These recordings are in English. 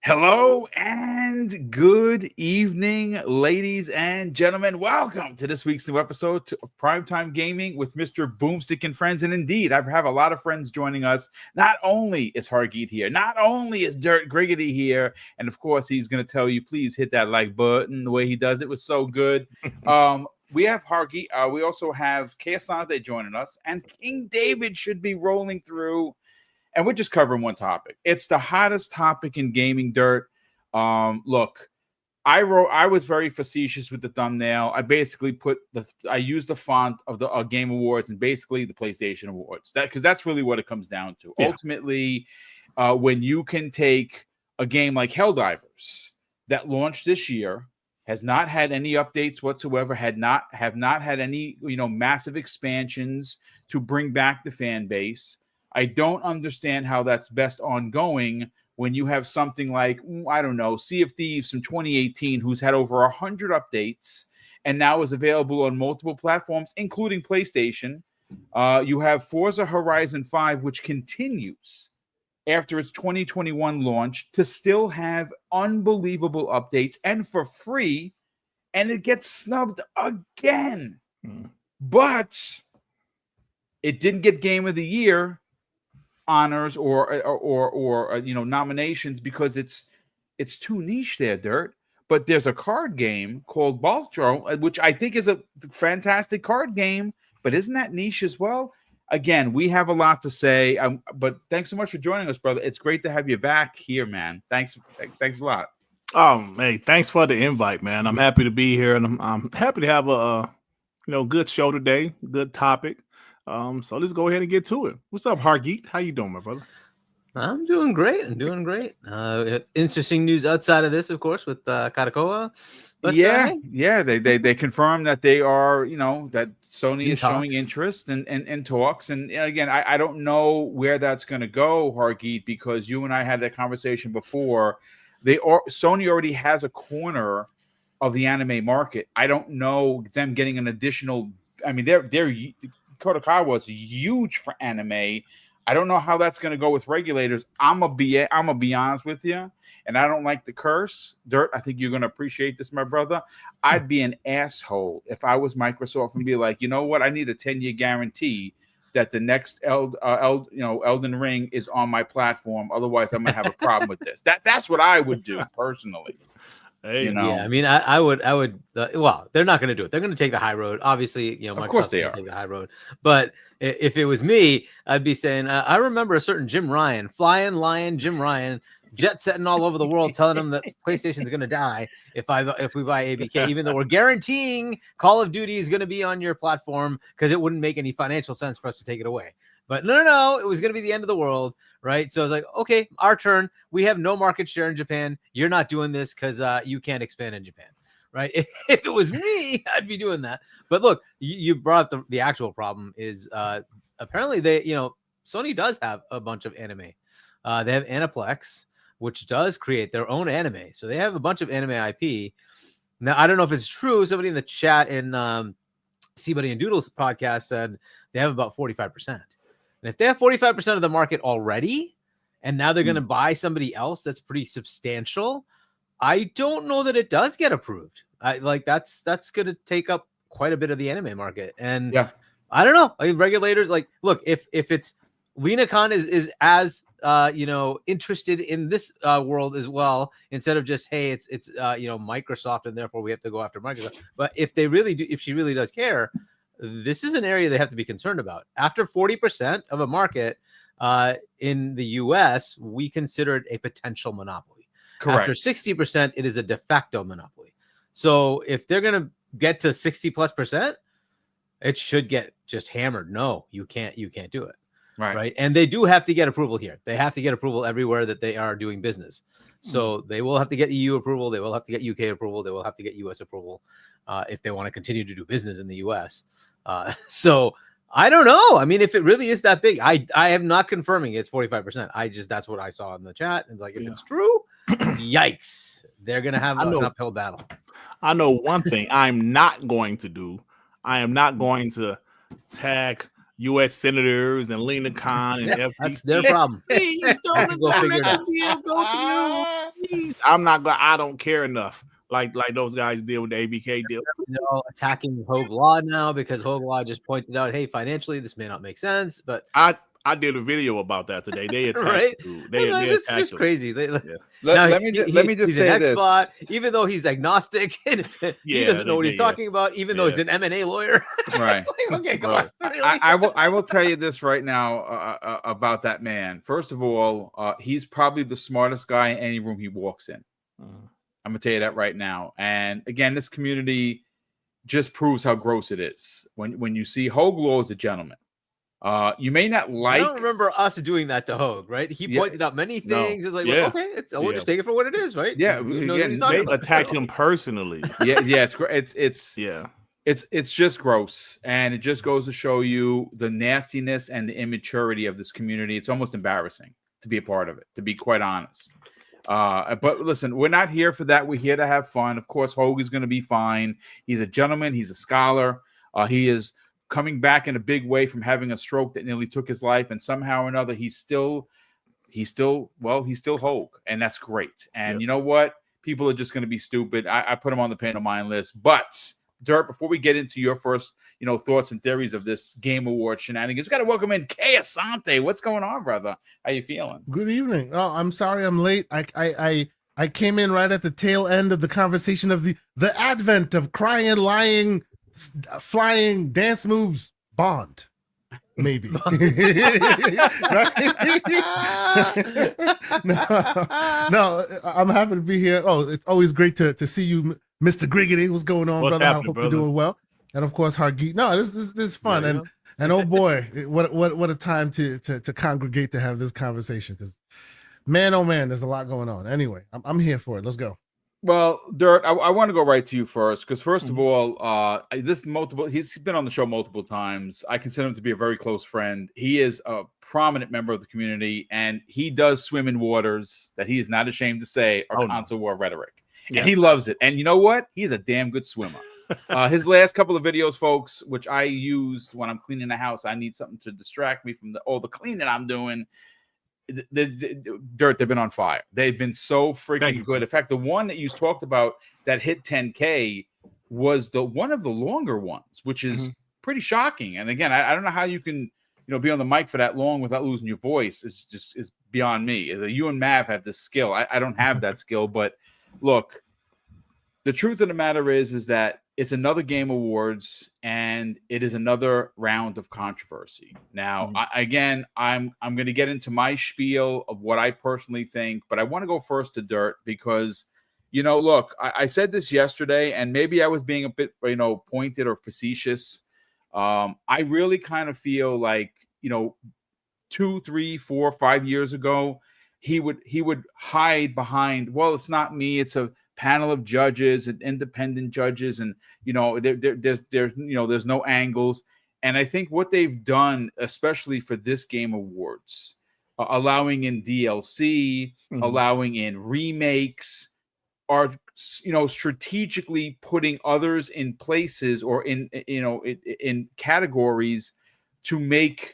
Hello and good evening, ladies and gentlemen. Welcome to this week's new episode of Primetime Gaming with Mr. BoomStick and friends. And indeed, I have a lot of friends joining us. Not only is Hargeet here, not only is Dirt Griggity here, and of course, he's going to tell you, please hit that like button. The way he does it was so good. We have Hargeet. We also have Keasante joining us, and King David should be rolling through. And we're just covering one topic. It's the hottest topic in gaming, Dirt. Look, I was very facetious with the thumbnail. I basically I used the font of the Game Awards and basically the PlayStation Awards. Because that's really what it comes down to. Yeah. Ultimately, when you can take a game like Helldivers that launched this year, has not had any updates whatsoever, have not had any massive expansions to bring back the fan base. I don't understand how that's best ongoing when you have something like, I don't know, Sea of Thieves from 2018, who's had over 100 updates and now is available on multiple platforms, including PlayStation. You have Forza Horizon 5, which continues after its 2021 launch to still have unbelievable updates and for free, and it gets snubbed again. But it didn't get Game of the Year honors or nominations because it's too niche there, Dirt. But there's a card game called Baltro, which I think is a fantastic card game, but isn't that niche as well? Again, we have a lot to say, but thanks so much for joining us, brother. It's great to have you back here, man. Thanks a lot. Hey, thanks for the invite, man. I'm happy to be here, and I'm happy to have a good show today, good topic. So let's go ahead and get to it. What's up, Hargeet? How you doing, my brother? I'm doing great. Interesting news outside of this, of course, with Karakoa. But they confirmed that they are, that Sony is showing interest in talks. And again, I don't know where that's going to go, Hargeet, because you and I had that conversation before. Sony already has a corner of the anime market. I don't know them getting an additional. I mean, they're Kodokawa is huge for anime. I don't know how that's going to go with regulators. I'm gonna be honest with you, and I don't like the curse. Dirt, I think you're going to appreciate this, my brother. I'd be an asshole if I was Microsoft and be like, you know what? I need a 10-year guarantee that the next Elden Ring is on my platform. Otherwise, I'm gonna have a problem with this. That's what I would do personally. Hey, yeah, I mean, I would. Well, they're not going to do it. They're going to take the high road. Obviously, Microsoft's going to take the high road. But if it was me, I'd be saying, I remember a certain Jim Ryan, flying lion Jim Ryan, jet setting all over the world, telling them that PlayStation's going to die if we buy ABK, even though we're guaranteeing Call of Duty is going to be on your platform because it wouldn't make any financial sense for us to take it away. But no, it was going to be the end of the world, right? So I was like, okay, our turn. We have no market share in Japan. You're not doing this because you can't expand in Japan, right? If it was me, I'd be doing that. But look, you brought up the actual problem is apparently Sony does have a bunch of anime. They have Aniplex, which does create their own anime. So they have a bunch of anime IP. Now, I don't know if it's true. Somebody in the chat in Seabuddy and Doodles podcast said they have about 45%. And if they have 45% of the market already, and now they're going to buy somebody else that's pretty substantial, I don't know that it does get approved. That's going to take up quite a bit of the anime market. And I don't know. Regulators, look, if it's Lena Khan is as interested in this world as well, instead of just, hey, it's Microsoft, and therefore we have to go after Microsoft. But if she really does care, this is an area they have to be concerned about. After 40% of a market in the US, we consider it a potential monopoly. Correct. After 60%, it is a de facto monopoly. So if they're going to get to 60+%, it should get just hammered. No, you can't do it. Right. And they do have to get approval here. They have to get approval everywhere that they are doing business. So they will have to get EU approval. They will have to get UK approval. They will have to get US approval if they want to continue to do business in the US. So I don't know. I mean, if it really is that big, I am not confirming it's 45%. That's what I saw in the chat. And if it's true, yikes, they're going to have an uphill battle. I know one thing I'm not going to do. I am not going to tag U.S. senators and Lena Khan and FTC. That's their problem. Please don't go figure it out. Go through. I don't care enough. Like those guys did with the ABK deal. Attacking Hogue Law now because Hogue Law just pointed out, hey, financially this may not make sense, but I did a video about that today. They attacked right? This is just crazy. Let me just he's say an this. X-Bot, even though he's agnostic and he doesn't know what he's talking about, even though he's an M&A lawyer. Right. Okay, come on. Really? I will tell you this right now about that man. First of all, he's probably the smartest guy in any room he walks in. I'm gonna tell you that right now. And again, this community just proves how gross it is. When you see Hogue Law as a gentleman. You may not like. I don't remember us doing that to Hogue, right? He pointed out many things. It's like, well, okay, we'll just take it for what it is, right? Yeah, they attacked him personally. It's just gross, and it just goes to show you the nastiness and the immaturity of this community. It's almost embarrassing to be a part of it, to be quite honest. But listen, we're not here for that. We're here to have fun. Of course, Hogue is going to be fine. He's a gentleman. He's a scholar. He is coming back in a big way from having a stroke that nearly took his life, and somehow or another he's still Hogue, and that's great. And you know what? People are just going to be stupid. I put him on the pain of mind list. But Dirt, before we get into your first, thoughts and theories of this Game Award shenanigans, we got to welcome in Kay Asante. What's going on, brother? How you feeling? Good evening. Oh, I'm sorry I'm late. I came in right at the tail end of the conversation of the advent of crying, lying, flying dance moves Bond, maybe. no, I'm happy to be here. Oh, it's always great to see you, Mr. Griggity. What's going on, brother? I hope you're doing well. And of course, Hargeet. No, this is fun. And oh boy, what a time to congregate to have this conversation. Because man, oh man, there's a lot going on. Anyway, I'm here for it. Let's go. Well, Dirt, I want to go right to you first, because first of all, he's been on the show multiple times. I consider him to be a very close friend. He is a prominent member of the community, and he does swim in waters that he is not ashamed to say are console war rhetoric. Yes. And he loves it. And you know what? He's a damn good swimmer. His last couple of videos, folks, which I used when I'm cleaning the house, I need something to distract me from all the cleaning I'm doing. Dirt, they've been on fire. They've been so freaking good. In fact, the one that you talked about that hit 10K was one of the longer ones, which is pretty shocking. And again, I don't know how you can be on the mic for that long without losing your voice. It's beyond me. You and Mav have this skill. I don't have that skill. But look, the truth of the matter is that it's another Game Awards, and it is another round of controversy. Now, I'm going to get into my spiel of what I personally think, but I want to go first to Dirt because, look, I said this yesterday, and maybe I was being a bit, pointed or facetious. I really kind of feel like, 2, 3, 4, 5 years ago, he would hide behind, well, it's not me, it's a panel of judges and independent judges, and there's no angles. And I think what they've done, especially for this Game Awards, allowing in DLC, allowing in remakes, are strategically putting others in places or in categories to make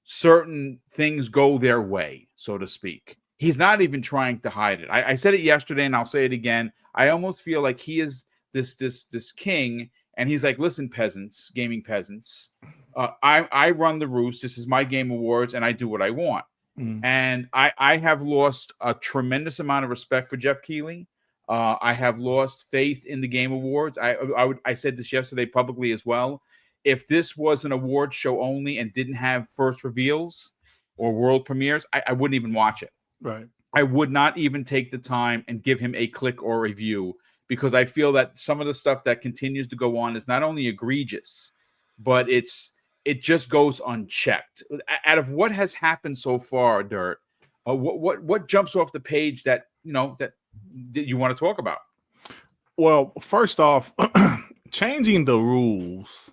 certain things go their way, so to speak. He's not even trying to hide it. I said it yesterday, and I'll say it again. I almost feel like he is this king, and he's like, listen, peasants, gaming peasants, I run the roost. This is my Game Awards, and I do what I want. And I have lost a tremendous amount of respect for Geoff Keighley. I have lost faith in the Game Awards. I said this yesterday publicly as well. If this was an award show only and didn't have first reveals or world premieres, I wouldn't even watch it. Right. I would not even take the time and give him a click or review, because I feel that some of the stuff that continues to go on is not only egregious, but it just goes unchecked. Out of what has happened so far, Dirt, what jumps off the page that you want to talk about? Well, first off, changing the rules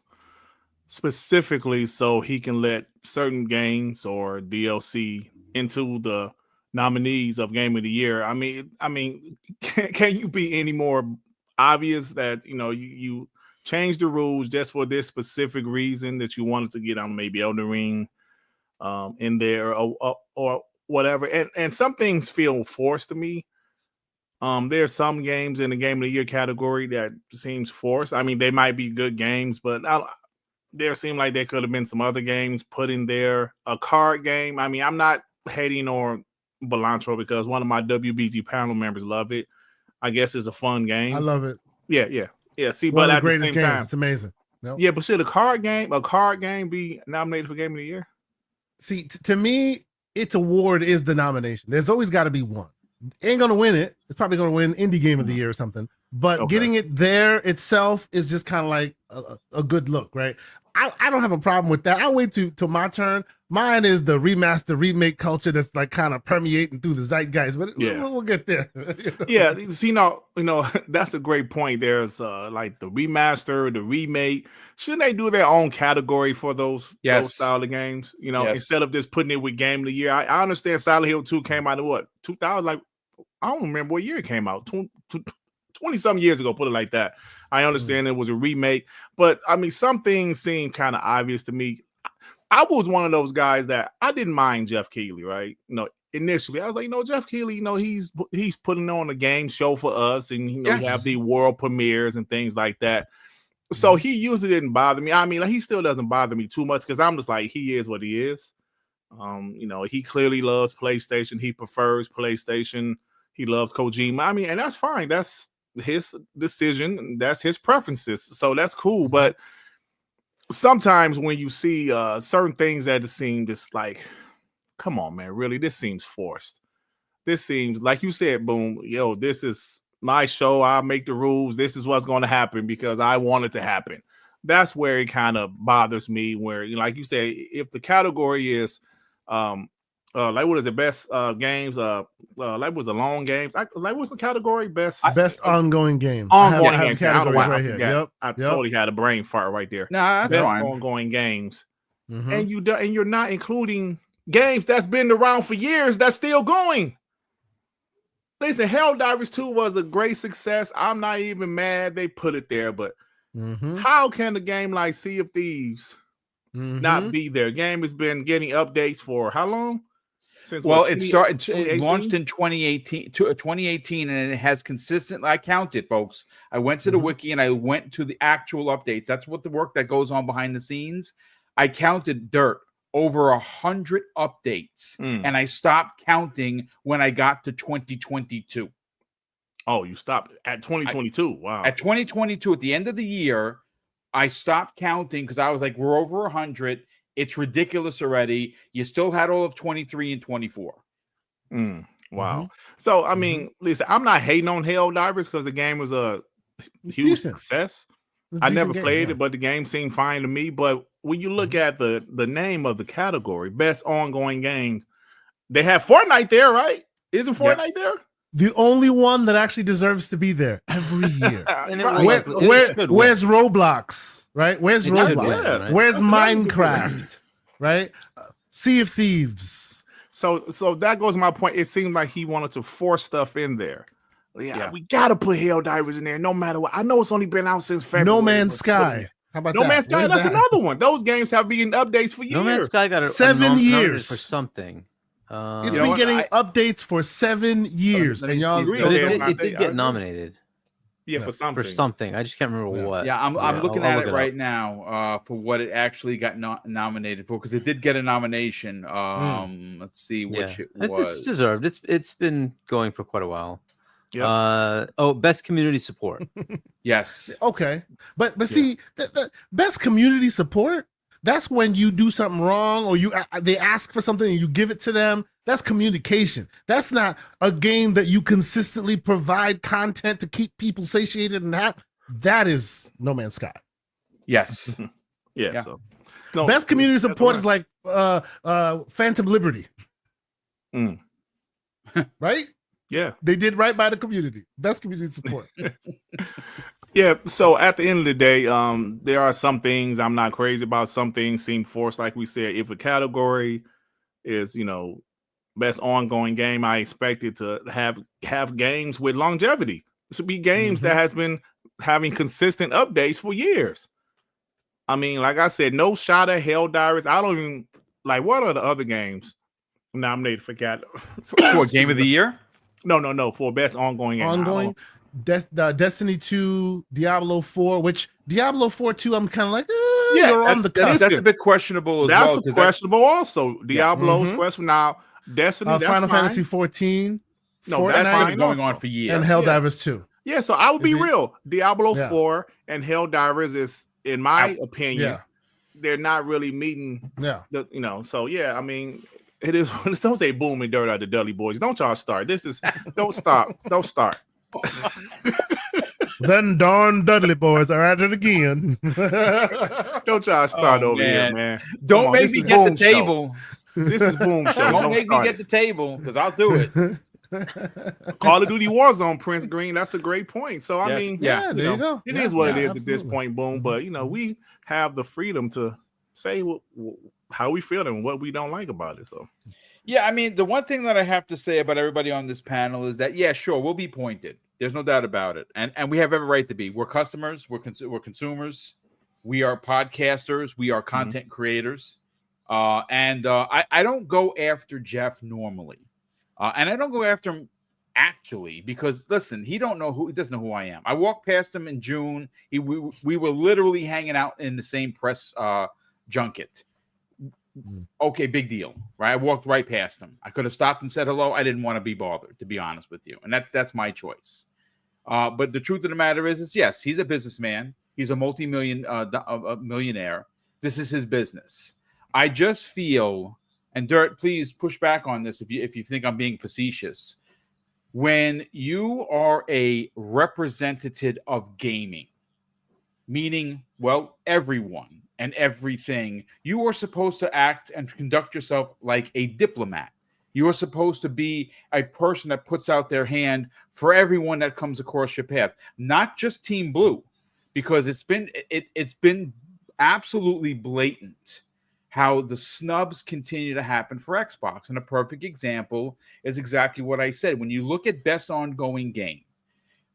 specifically so he can let certain games or DLC into the nominees of Game of the Year. I mean, can you be any more obvious that you change the rules just for this specific reason that you wanted to get on maybe Elden Ring in there or whatever? And some things feel forced to me. There's some games in the game of the year category that seems forced. I mean, they might be good games, but there seem like there could have been some other games put in there. A card game. I mean, I'm not hating on Belantro because one of my WBG panel members love it. I guess it's a fun game. I love it. Yeah. See, one but of the at greatest the same games. time, It's amazing. Nope. Yeah, but should a card game be nominated for Game of the Year? See, to me, its award is the nomination. There's always got to be one. Ain't gonna win it. It's probably gonna win Indie Game of the Year or something. But getting it there itself is just kind of like a good look, right? I don't have a problem with that. I'll wait till my turn. Mine is the remaster remake culture that's like kind of permeating through the zeitgeist, but we'll get there. Yeah, see, you know, that's a great point. There's like the remaster, the remake. Shouldn't they do their own category for those style of games? You know, instead of just putting it with Game of the Year. I understand Silent Hill 2 came out in what, 2000? Like, I don't remember what year it came out. 20-some years ago, put it like that. I understand it was a remake, but I mean, some things seem kind of obvious to me. I was one of those guys that I didn't mind Geoff Keighley, right? You know, initially I was like, Geoff Keighley, he's putting on a game show for us, and we have the world premieres and things like that. So he usually didn't bother me. I mean, like, he still doesn't bother me too much because I'm just like, he is what he is. He clearly loves PlayStation. He prefers PlayStation. He loves Kojima. I mean, and that's fine. That's his decision. That's his preferences. So that's cool. But sometimes when you see certain things that just seem just like, come on, man, really, this seems forced. This seems, like you said, Boom, this is my show. I'll make the rules. This is what's going to happen because I want it to happen. That's where it kind of bothers me, where, like you say, if the category is like, what is it? Best games. Like, was a long games. Like, what's the category? Best ongoing game. Ongoing I have games. categories right here. Yep. I totally had a brain fart right there. Nah, that's best fine. Ongoing games, and you're not including games that's been around for years that's still going. Listen, Helldivers 2 was a great success. I'm not even mad they put it there, but how can a game like Sea of Thieves not be there? Game has been getting updates for how long? Since it launched in 2018, and it has consistently. I counted, folks. I went to the wiki and I went to the actual updates. That's what the work that goes on behind the scenes. I counted over 100 updates, and I stopped counting when I got to 2022. Oh, you stopped at 2022? Wow. At 2022, at the end of the year, I stopped counting because I was like, we're over 100. It's ridiculous already. You still had all of 23 and 24. Wow. So, I mean, listen, I'm not hating on Helldivers because the game was a huge success. I never played it, but the game seemed fine to me. But when you look at the name of the category, best ongoing game, they have Fortnite there, right? Isn't Fortnite there? The only one that actually deserves to be there every year. Where's Roblox? Right? Where's Roblox? Right? Where's Minecraft? Right? Sea of Thieves. So that goes to my point. It seemed like he wanted to force stuff in there. Yeah. We gotta put Helldivers in there, no matter what. I know it's only been out since February. No Man's Sky. How about No Man's Sky? That's another one. Those games have been updates for years. No Man's Sky got 7 years for something. It's been getting updates for 7 years, and y'all agree. But it did get nominated. Yeah, for something. For something. I just can't remember what. Yeah, I'm looking at it right now for what it actually got nominated for, because it did get a nomination. Let's see which it was. It's deserved. It's been going for quite a while. Yep. Best community support. Yes. Okay, but see, the best community support. That's when you do something wrong, or they ask for something and you give it to them. That's communication. That's not a game that you consistently provide content to keep people satiated and happy. That is No Man's Sky. Yes. Yeah. So, best community support is like Phantom Liberty. Right? Yeah. They did right by the community. Best community support. Yeah, so at the end of the day, there are some things I'm not crazy about. Some things seem forced. Like we said, if a category is, best ongoing game, I expect it to have games with longevity. It should be games that has been having consistent updates for years. I mean, like I said, no shot at Helldivers. I don't even like, what are the other games nominated for for Game of the Year? No. For best ongoing game. Ongoing. Destiny 2, Diablo 4, which Diablo 4 2, I'm kind of like, you're on the cusp. That's a bit questionable as well. That's questionable also. Diablo's questionable. Now, Destiny, that's Final fine. Fantasy 14. No, that's been going on for years. And Helldivers 2. Yeah, so I would be real. Diablo 4 and Helldivers is, in my opinion, they're not really meeting. So I mean, it is. Don't say boom and dirt out the Dudley boys. Don't y'all start. This is don't stop. Don't start. Then darn Dudley boys are at it again. Don't try to start over here, man. Don't make me get the table. This is Boom Show. Don't make me get the table because I'll do it. Call of Duty Warzone, Prince Green. That's a great point. So I mean, there you go. It is what it is at this point, Boom. But we have the freedom to say how we feel and what we don't like about it. So yeah, I mean, the one thing that I have to say about everybody on this panel is that sure, we'll be pointed. There's no doubt about it, and we have every right to be. We're customers. We're consumers. We are podcasters. We are content creators. And I don't go after Geoff normally. And I don't go after him actually because, listen, he doesn't know who I am. I walked past him in June. We were literally hanging out in the same press junket. Okay, big deal, right? I walked right past him. I could have stopped and said hello. I didn't want to be bothered, to be honest with you. And that's my choice. But the truth of the matter is yes, he's a businessman. He's a millionaire. This is his business. I just feel, and Dirt, please push back on this if you think I'm being facetious. When you are a representative of gaming, meaning, well, everyone and everything, you are supposed to act and conduct yourself like a diplomat. You are supposed to be a person that puts out their hand for everyone that comes across your path, not just Team Blue, because it's been absolutely blatant how the snubs continue to happen for Xbox. And a perfect example is exactly what I said. When you look at best ongoing game,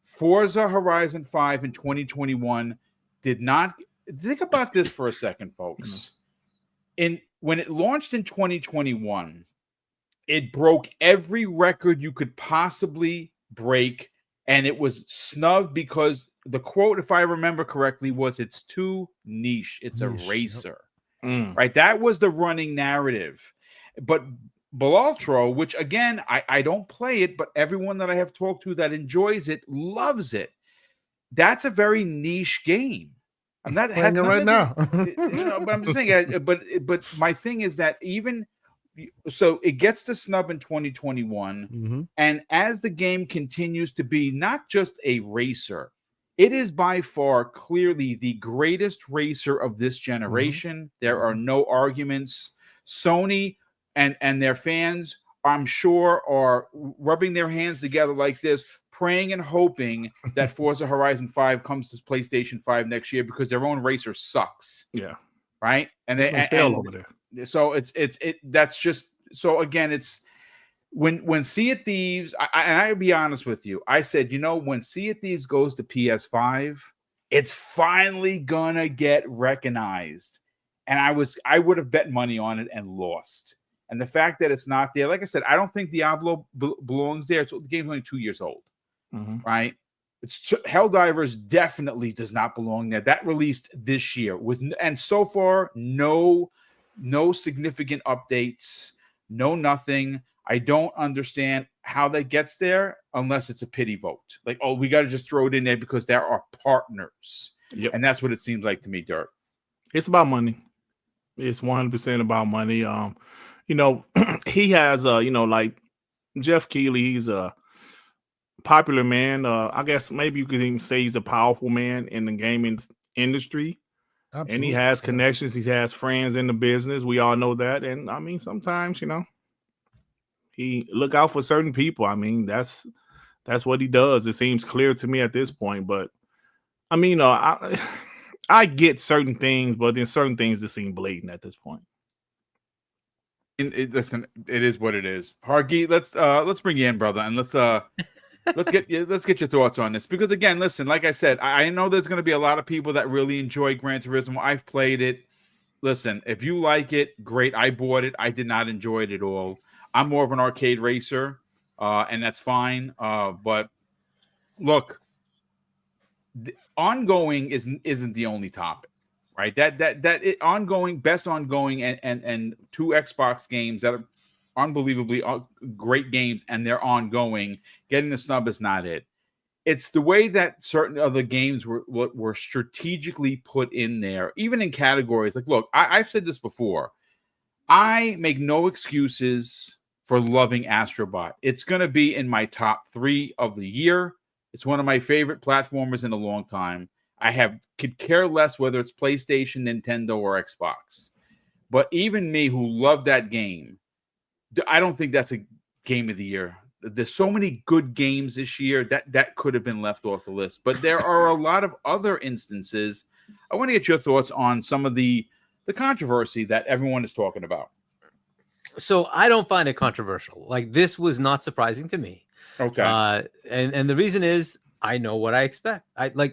Forza Horizon 5 in 2021 did not think about this for a second, folks. When it launched in 2021, it broke every record you could possibly break, and it was snubbed because the quote, if I remember correctly, was it's too niche. It's a racer. Right? That was the running narrative. But Balatro, which again, I don't play it, but everyone that I have talked to that enjoys it loves it. That's a very niche game. I'm not playing it right now. But I'm just saying. But my thing is that so it gets the snub in 2021, and as the game continues to be not just a racer, it is by far clearly the greatest racer of this generation. There are no arguments. Sony and their fans, I'm sure, are rubbing their hands together like this, praying and hoping that Forza Horizon 5 comes to PlayStation 5 next year because their own racer sucks. Yeah. Right? And they fail over there. So that's just so again, it's when Sea of Thieves, I'll be honest with you, I said, when Sea of Thieves goes to PS5, it's finally gonna get recognized. And I would have bet money on it and lost. And the fact that it's not there, like I said, I don't think Diablo belongs there. The game's only 2 years old, right? Helldivers definitely does not belong there. That released this year and so far no significant updates, nothing. I don't understand how that gets there unless it's a pity vote. Like, oh, we got to just throw it in there because there are partners. Yep. And that's what it seems like to me, Dirt. It's about money. It's 100% about money. He has like Geoff Keighley, he's a popular man. I guess maybe you could even say he's a powerful man in the gaming industry. Absolutely. And he has connections. He has friends in the business. We all know that. And I mean, sometimes, he look out for certain people. I mean, that's what he does. It seems clear to me at this point. But I mean, I get certain things, but then certain things just seem blatant at this point. Listen, it is what it is. Hargeet, let's bring you in, brother, and let's get your thoughts on this. Because again, listen, like I said, I know there's going to be a lot of people that really enjoy Gran Turismo. I've played it. Listen, if you like it, great. I bought it. I did not enjoy it at all. I'm more of an arcade racer. and that's fine. But look, ongoing isn't the only topic, right? Ongoing, best ongoing, and 2 Xbox games that are unbelievably great games, and they're ongoing. Getting the snub is not it. It's the way that certain other games were strategically put in there, even in categories. Like, look, I've said this before. I make no excuses for loving Astrobot. It's going to be in my top 3 of the year. It's one of my favorite platformers in a long time. Could care less whether it's PlayStation, Nintendo, or Xbox. But even me, who loved that game, I don't think that's a game of the year. There's so many good games this year that could have been left off the list. But there are a lot of other instances. I want to get your thoughts on some of the controversy that everyone is talking about. So I don't find it controversial. Like, this was not surprising to me. Okay. And the reason is I know what I expect.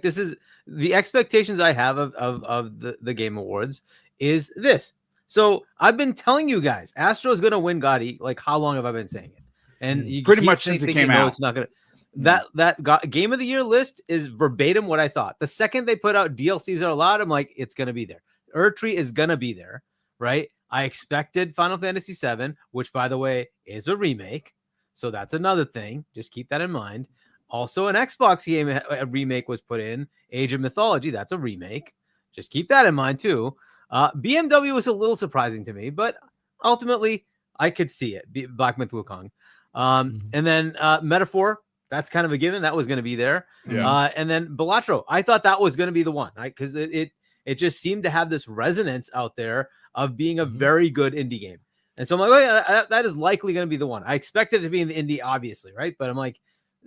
This is the expectations I have of the Game Awards is this. So I've been telling you guys, Astro's going to win Gotti. Like, how long have I been saying it? And you pretty much since it came out. It's not going to. That Game of the Year list is verbatim what I thought. The second they put out DLCs are allowed, I'm like, it's going to be there. Erdtree is going to be there, right? I expected Final Fantasy VII, which, by the way, is a remake. So that's another thing. Just keep that in mind. Also, an Xbox game, a remake was put in. Age of Mythology, that's a remake. Just keep that in mind, too. BMW was a little surprising to me, but ultimately, I could see it. Black Myth Wukong. And then Metaphor, that's kind of a given. That was going to be there. Yeah. And then Balatro, I thought that was going to be the one, right? Because it just seemed to have this resonance out there of being a very good indie game. And so I'm like, oh yeah, that is likely going to be the one. I expected it to be in the indie, obviously, right? But I'm like,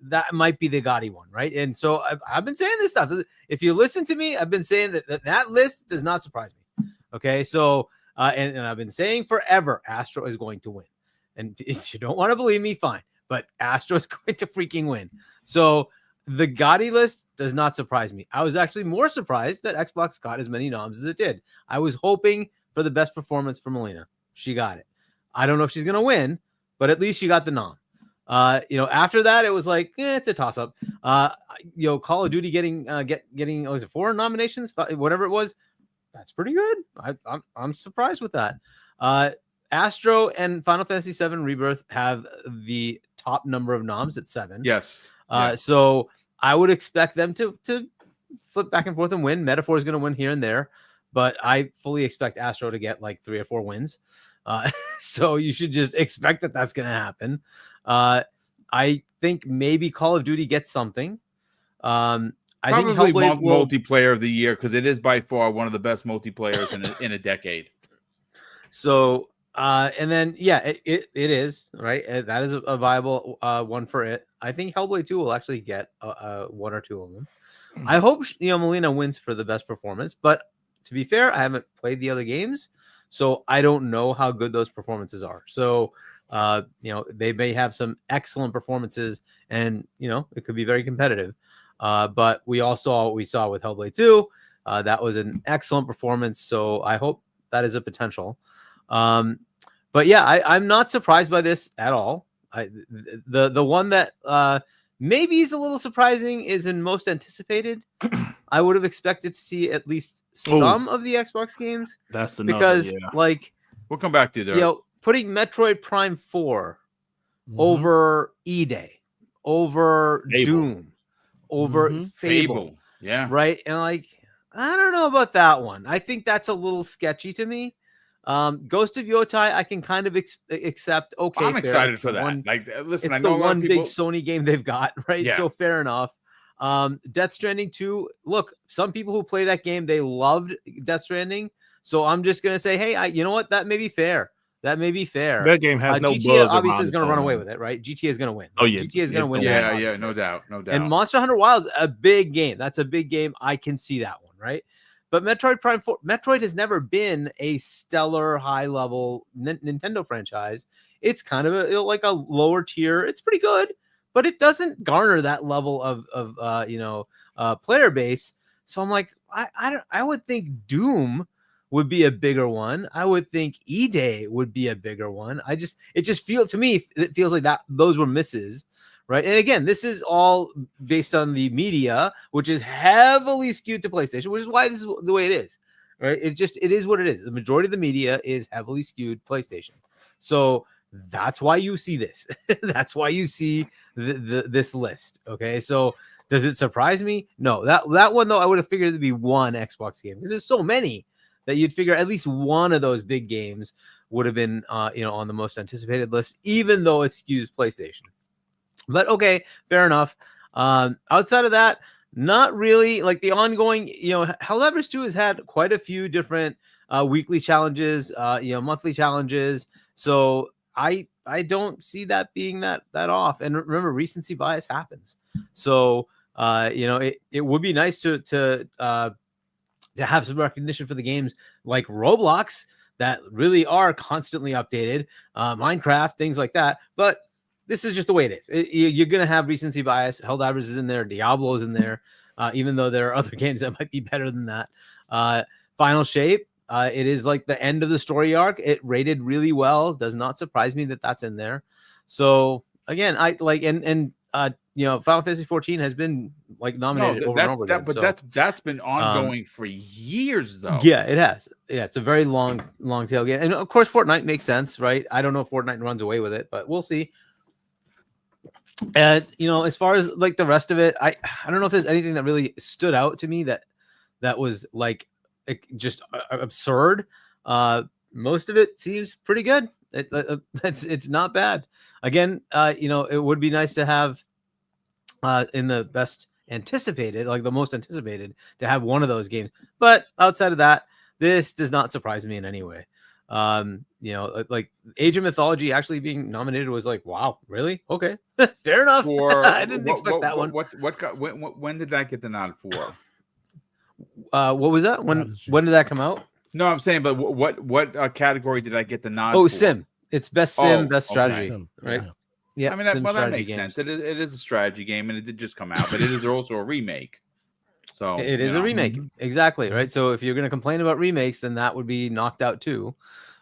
that might be the Gotti one, right? And so I've been saying this stuff. If you listen to me, I've been saying that list does not surprise me. Okay, so and I've been saying forever, Astro is going to win. And if you don't want to believe me, fine. But Astro is going to freaking win. So the Gotti list does not surprise me. I was actually more surprised that Xbox got as many noms as it did. I was hoping for the best performance from Melina. She got it. I don't know if she's going to win, but at least she got the nom. After that, it was like, it's a toss-up. Call of Duty getting was it 4 nominations, whatever it was. That's pretty good. I'm surprised with that. Astro and Final Fantasy VII Rebirth have the top number of noms at 7. Yes. So I would expect them to flip back and forth and win. Metaphor is going to win here and there, but I fully expect Astro to get like 3 or 4 wins. So you should just expect that that's going to happen. I think maybe Call of Duty gets something. I think Hellblade multiplayer of the year, because it is by far one of the best multiplayers in a decade. So and then it is right. That is a viable one for it. I think Hellblade 2 will actually get 1 or 2 of them. I hope Melina wins for the best performance, but to be fair, I haven't played the other games, so I don't know how good those performances are. So they may have some excellent performances, and it could be very competitive. But we all saw what we saw with Hellblade 2. That was an excellent performance, so I hope that is a potential. But yeah, I'm not surprised by this at all. The one that maybe is a little surprising is in most anticipated. I would have expected to see at least some of the Xbox games. That's another, because we'll come back to there. Putting Metroid Prime 4 over E-Day, over Doom, over Fable. Yeah. Right. And I don't know about that one. I think that's a little sketchy to me. Ghost of Yotai, I can kind of accept. Okay, I'm excited for that. Listen, it's the one big Sony game they've got, right? Yeah. So fair enough. Death Stranding 2. Look, some people who play that game, they loved Death Stranding. So I'm just gonna say, hey, you know what? That may be fair. That game has no GTA buzz. Obviously is going to run away with it, right? GTA is going to win. Oh yeah, GTA is going to win. Yeah, no doubt. And Monster Hunter Wilds, a big game. That's a big game. I can see that one, right? But Metroid Prime 4, Metroid has never been a stellar, high-level Nintendo franchise. It's kind of like a lower tier. It's pretty good, but it doesn't garner that level of player base. So I'm like, I would think Doom would be a bigger one. I would think E-Day would be a bigger one. It just feels to me, it feels like that those were misses, right? And again, this is all based on the media, which is heavily skewed to PlayStation, which is why this is the way it is, right? It is what it is. The majority of the media is heavily skewed PlayStation. So that's why you see this. That's why you see this list. Okay, so does it surprise me? No. That one though, I would have figured it'd be one Xbox game because there's so many that you'd figure at least one of those big games would have been on the most anticipated list, even though it skews PlayStation. But okay, fair enough. Outside of that, not really. Like the ongoing, Helldivers 2 has had quite a few different weekly challenges, monthly challenges. So I don't see that being that off. And remember, recency bias happens. So it would be nice to have some recognition for the games like Roblox that really are constantly updated, Minecraft, things like that. But this is just the way it is. You're going to have recency bias. Helldivers is in there. Diablo's in there, even though there are other games that might be better than that. Final Shape, it is like the end of the story arc. It rated really well. Does not surprise me that that's in there. So again, I like Final Fantasy 14 has been like nominated over and over again. But that's been ongoing for years, though. Yeah, it has. Yeah, it's a very long tail game, and of course, Fortnite makes sense, right? I don't know if Fortnite runs away with it, but we'll see. And as far as like the rest of it, I don't know if there's anything that really stood out to me that was like just absurd. Most of it seems pretty good. It's not bad. Again, it would be nice to have in the best anticipated, like the most anticipated, to have one of those games. But outside of that, this does not surprise me in any way. Like Age of Mythology actually being nominated was like, wow, really? Okay, fair enough. I didn't expect that one. When did that get the nod for? What was that? When did that come out? No, I'm saying, but what category did I get the nod? Oh, for? Sim. It's best sim, best strategy, Sim, right? Yeah. I mean, that makes sense. It is a strategy game, and it did just come out, but it is also a remake. So it is a remake, exactly, right? So if you're going to complain about remakes, then that would be knocked out too.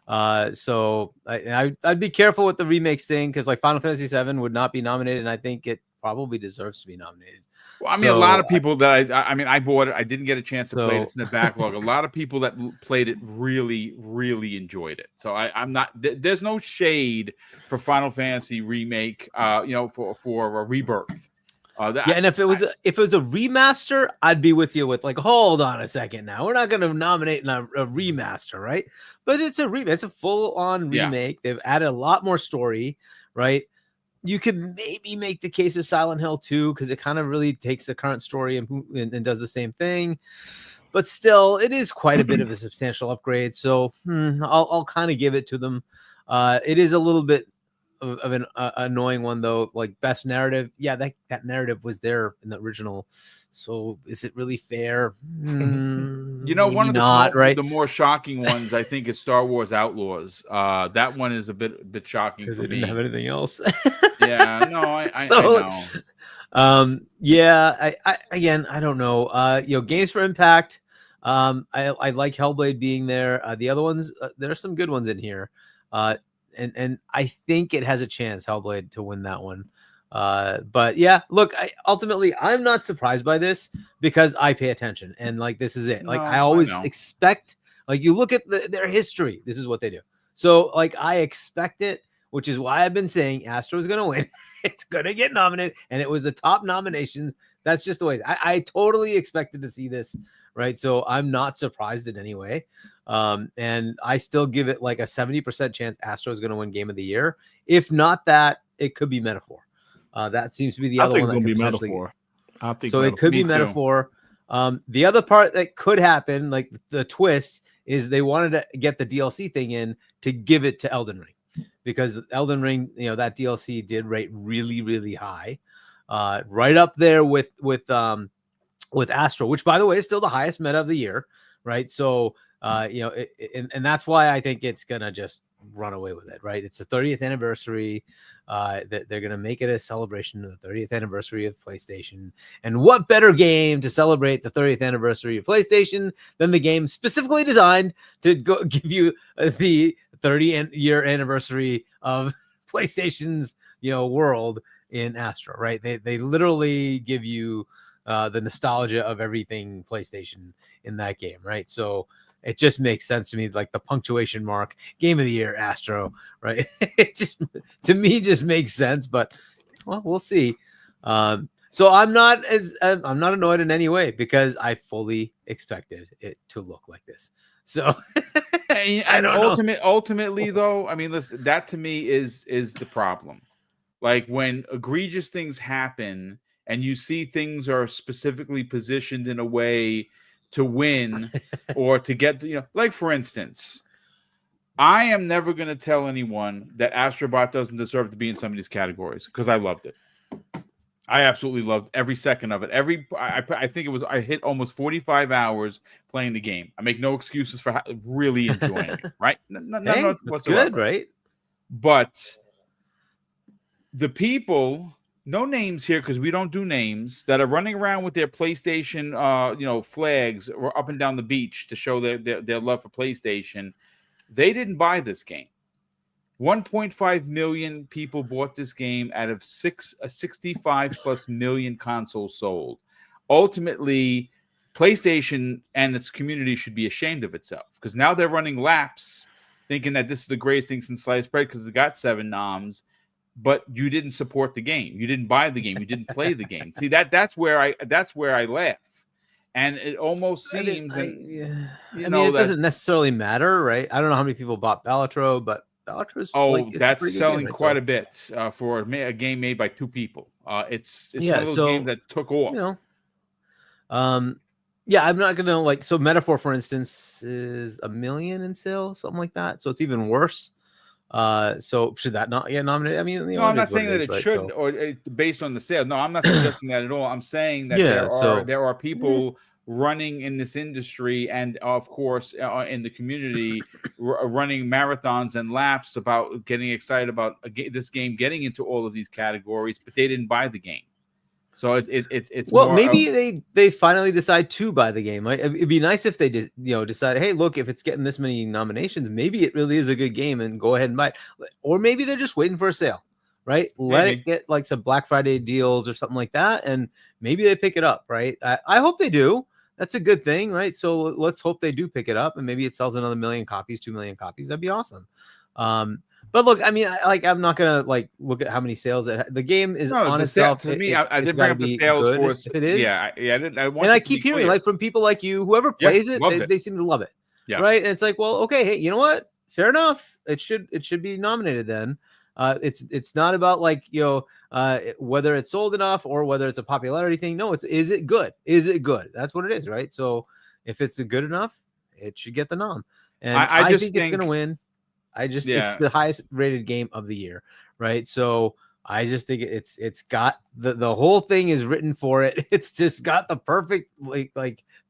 So I'd be careful with the remakes thing because like Final Fantasy VII would not be nominated, and I think it probably deserves to be nominated. Well, I mean, a lot of people that I bought it. I didn't get a chance to play it. It's in the backlog. A lot of people that played it really, really enjoyed it. So I'm not. There's no shade for Final Fantasy remake. For a rebirth. And if it was a remaster, I'd be with you with like, hold on a second now. We're not going to nominate a remaster, right? But it's a remake. It's a full-on remake. Yeah. They've added a lot more story, right? You could maybe make the case of Silent Hill 2 because it kind of really takes the current story and does the same thing. But still, it is quite a bit of a substantial upgrade. So I'll kind of give it to them. It is a little bit of an annoying one though, like best narrative. Yeah, that narrative was there in the original. So is it really fair? One of the more shocking ones I think is Star Wars Outlaws. That one is a bit shocking for me. Didn't have anything else. Yeah, no, I know. I don't know. Games for Impact. I like Hellblade being there. The other ones, there are some good ones in here. And I think it has a chance, Hellblade, to win that one. But yeah, look, ultimately, I'm not surprised by this because I pay attention and like this is it. Like I always expect, like you look at their history, this is what they do. So like I expect it, which is why I've been saying Astro's going to win. It's going to get nominated, and it was the top nominations. That's just the way. I totally expected to see this, right? So I'm not surprised in any way. And I still give it like a 70% chance Astro is going to win Game of the Year. If not that, it could be Metaphor. That seems to be the other one. I think it's going to be Metaphor. I think so. It could be Metaphor. The other part that could happen, like the twist, is they wanted to get the DLC thing in to give it to Elden Ring, because Elden Ring, that DLC did rate really, really high, right up there with Astro, which by the way is still the highest meta of the year. right? So, and that's why I think it's going to just run away with it, right? It's the 30th anniversary. That they're going to make it a celebration of the 30th anniversary of PlayStation. And what better game to celebrate the 30th anniversary of PlayStation than the game specifically designed to give you the 30-year anniversary of PlayStation's, world in Astro, right? They literally give you the nostalgia of everything PlayStation in that game, right? So it just makes sense to me, like the punctuation mark, game of the year, Astro, right? It just, to me, just makes sense, but well, we'll see. So I'm not annoyed in any way because I fully expected it to look like this. So and ultimately, though, I mean, listen, that to me is the problem. Like when egregious things happen and you see things are specifically positioned in a way to win or to get, like for instance, I am never going to tell anyone that Astrobot doesn't deserve to be in some of these categories because I loved it. I absolutely loved every second of it. I think I hit almost 45 hours playing the game. I make no excuses for really enjoying it, right? Hey, that's good, right? But the people, no names here because we don't do names, that are running around with their PlayStation, flags or up and down the beach to show their love for PlayStation, they didn't buy this game. 1.5 million people bought this game out of 65 plus million consoles sold. Ultimately, PlayStation and its community should be ashamed of itself because now they're running laps thinking that this is the greatest thing since sliced bread because it got 7 noms. But you didn't support the game. You didn't buy the game. You didn't play the game. See, that's where I laugh. And it almost seems, it doesn't necessarily matter, right? I don't know how many people bought Balatro, but Balatro's that's selling quite a bit for a game made by 2 people. It's one of those games that took off. I'm not gonna so Metaphor, for instance, is 1 million in sales, something like that. So it's even worse. So should that not get nominated? I mean, no, I'm not saying that it should, or based on the sale. No, I'm not suggesting that at all. I'm saying that there are people running in this industry, and of course, in the community, running marathons and laps about getting excited about this game getting into all of these categories, but they didn't buy the game. So it's well, maybe they finally decide to buy the game. Right? It'd be nice if they decide, hey, look, if it's getting this many nominations, maybe it really is a good game, and go ahead and buy it. Or maybe they're just waiting for a sale, right? Let it get like some Black Friday deals or something like that, and maybe they pick it up, right? I hope they do. That's a good thing, right? So let's hope they do pick it up, and maybe it sells another 1 million copies, 2 million copies. That'd be awesome. But look, I mean, I'm not gonna look at how many sales the game is on itself. To me, I did bring up the sales for if it is. Yeah, I keep hearing from people like you, whoever plays they seem to love it. Yeah. Right. And it's like, well, okay, hey, you know what? Fair enough. It should be nominated then. It's not about whether it's sold enough or whether it's a popularity thing. No, is it good? Is it good? That's what it is, right? So if it's good enough, it should get the nom. And I just think it's gonna win. It's the highest rated game of the year, right? So I just think it's got the whole thing is written for it. It's just got the perfect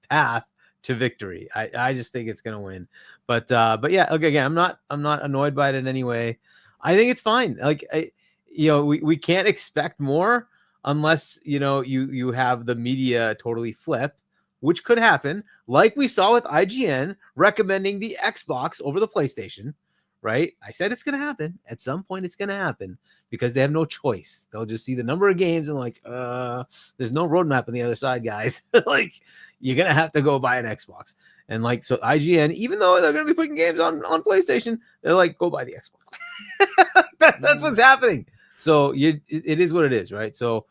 path to victory. I just think it's gonna win. But yeah, again, I'm not annoyed by it in any way. I think it's fine. We can't expect more unless you have the media totally flip, which could happen, like we saw with IGN recommending the Xbox over the PlayStation. Right? I said it's going to happen. At some point, it's going to happen because they have no choice. They'll just see the number of games and there's no roadmap on the other side, guys. You're going to have to go buy an Xbox. And so IGN, even though they're going to be putting games on PlayStation, they're like, go buy the Xbox. That's what's happening. So it is what it is, right? So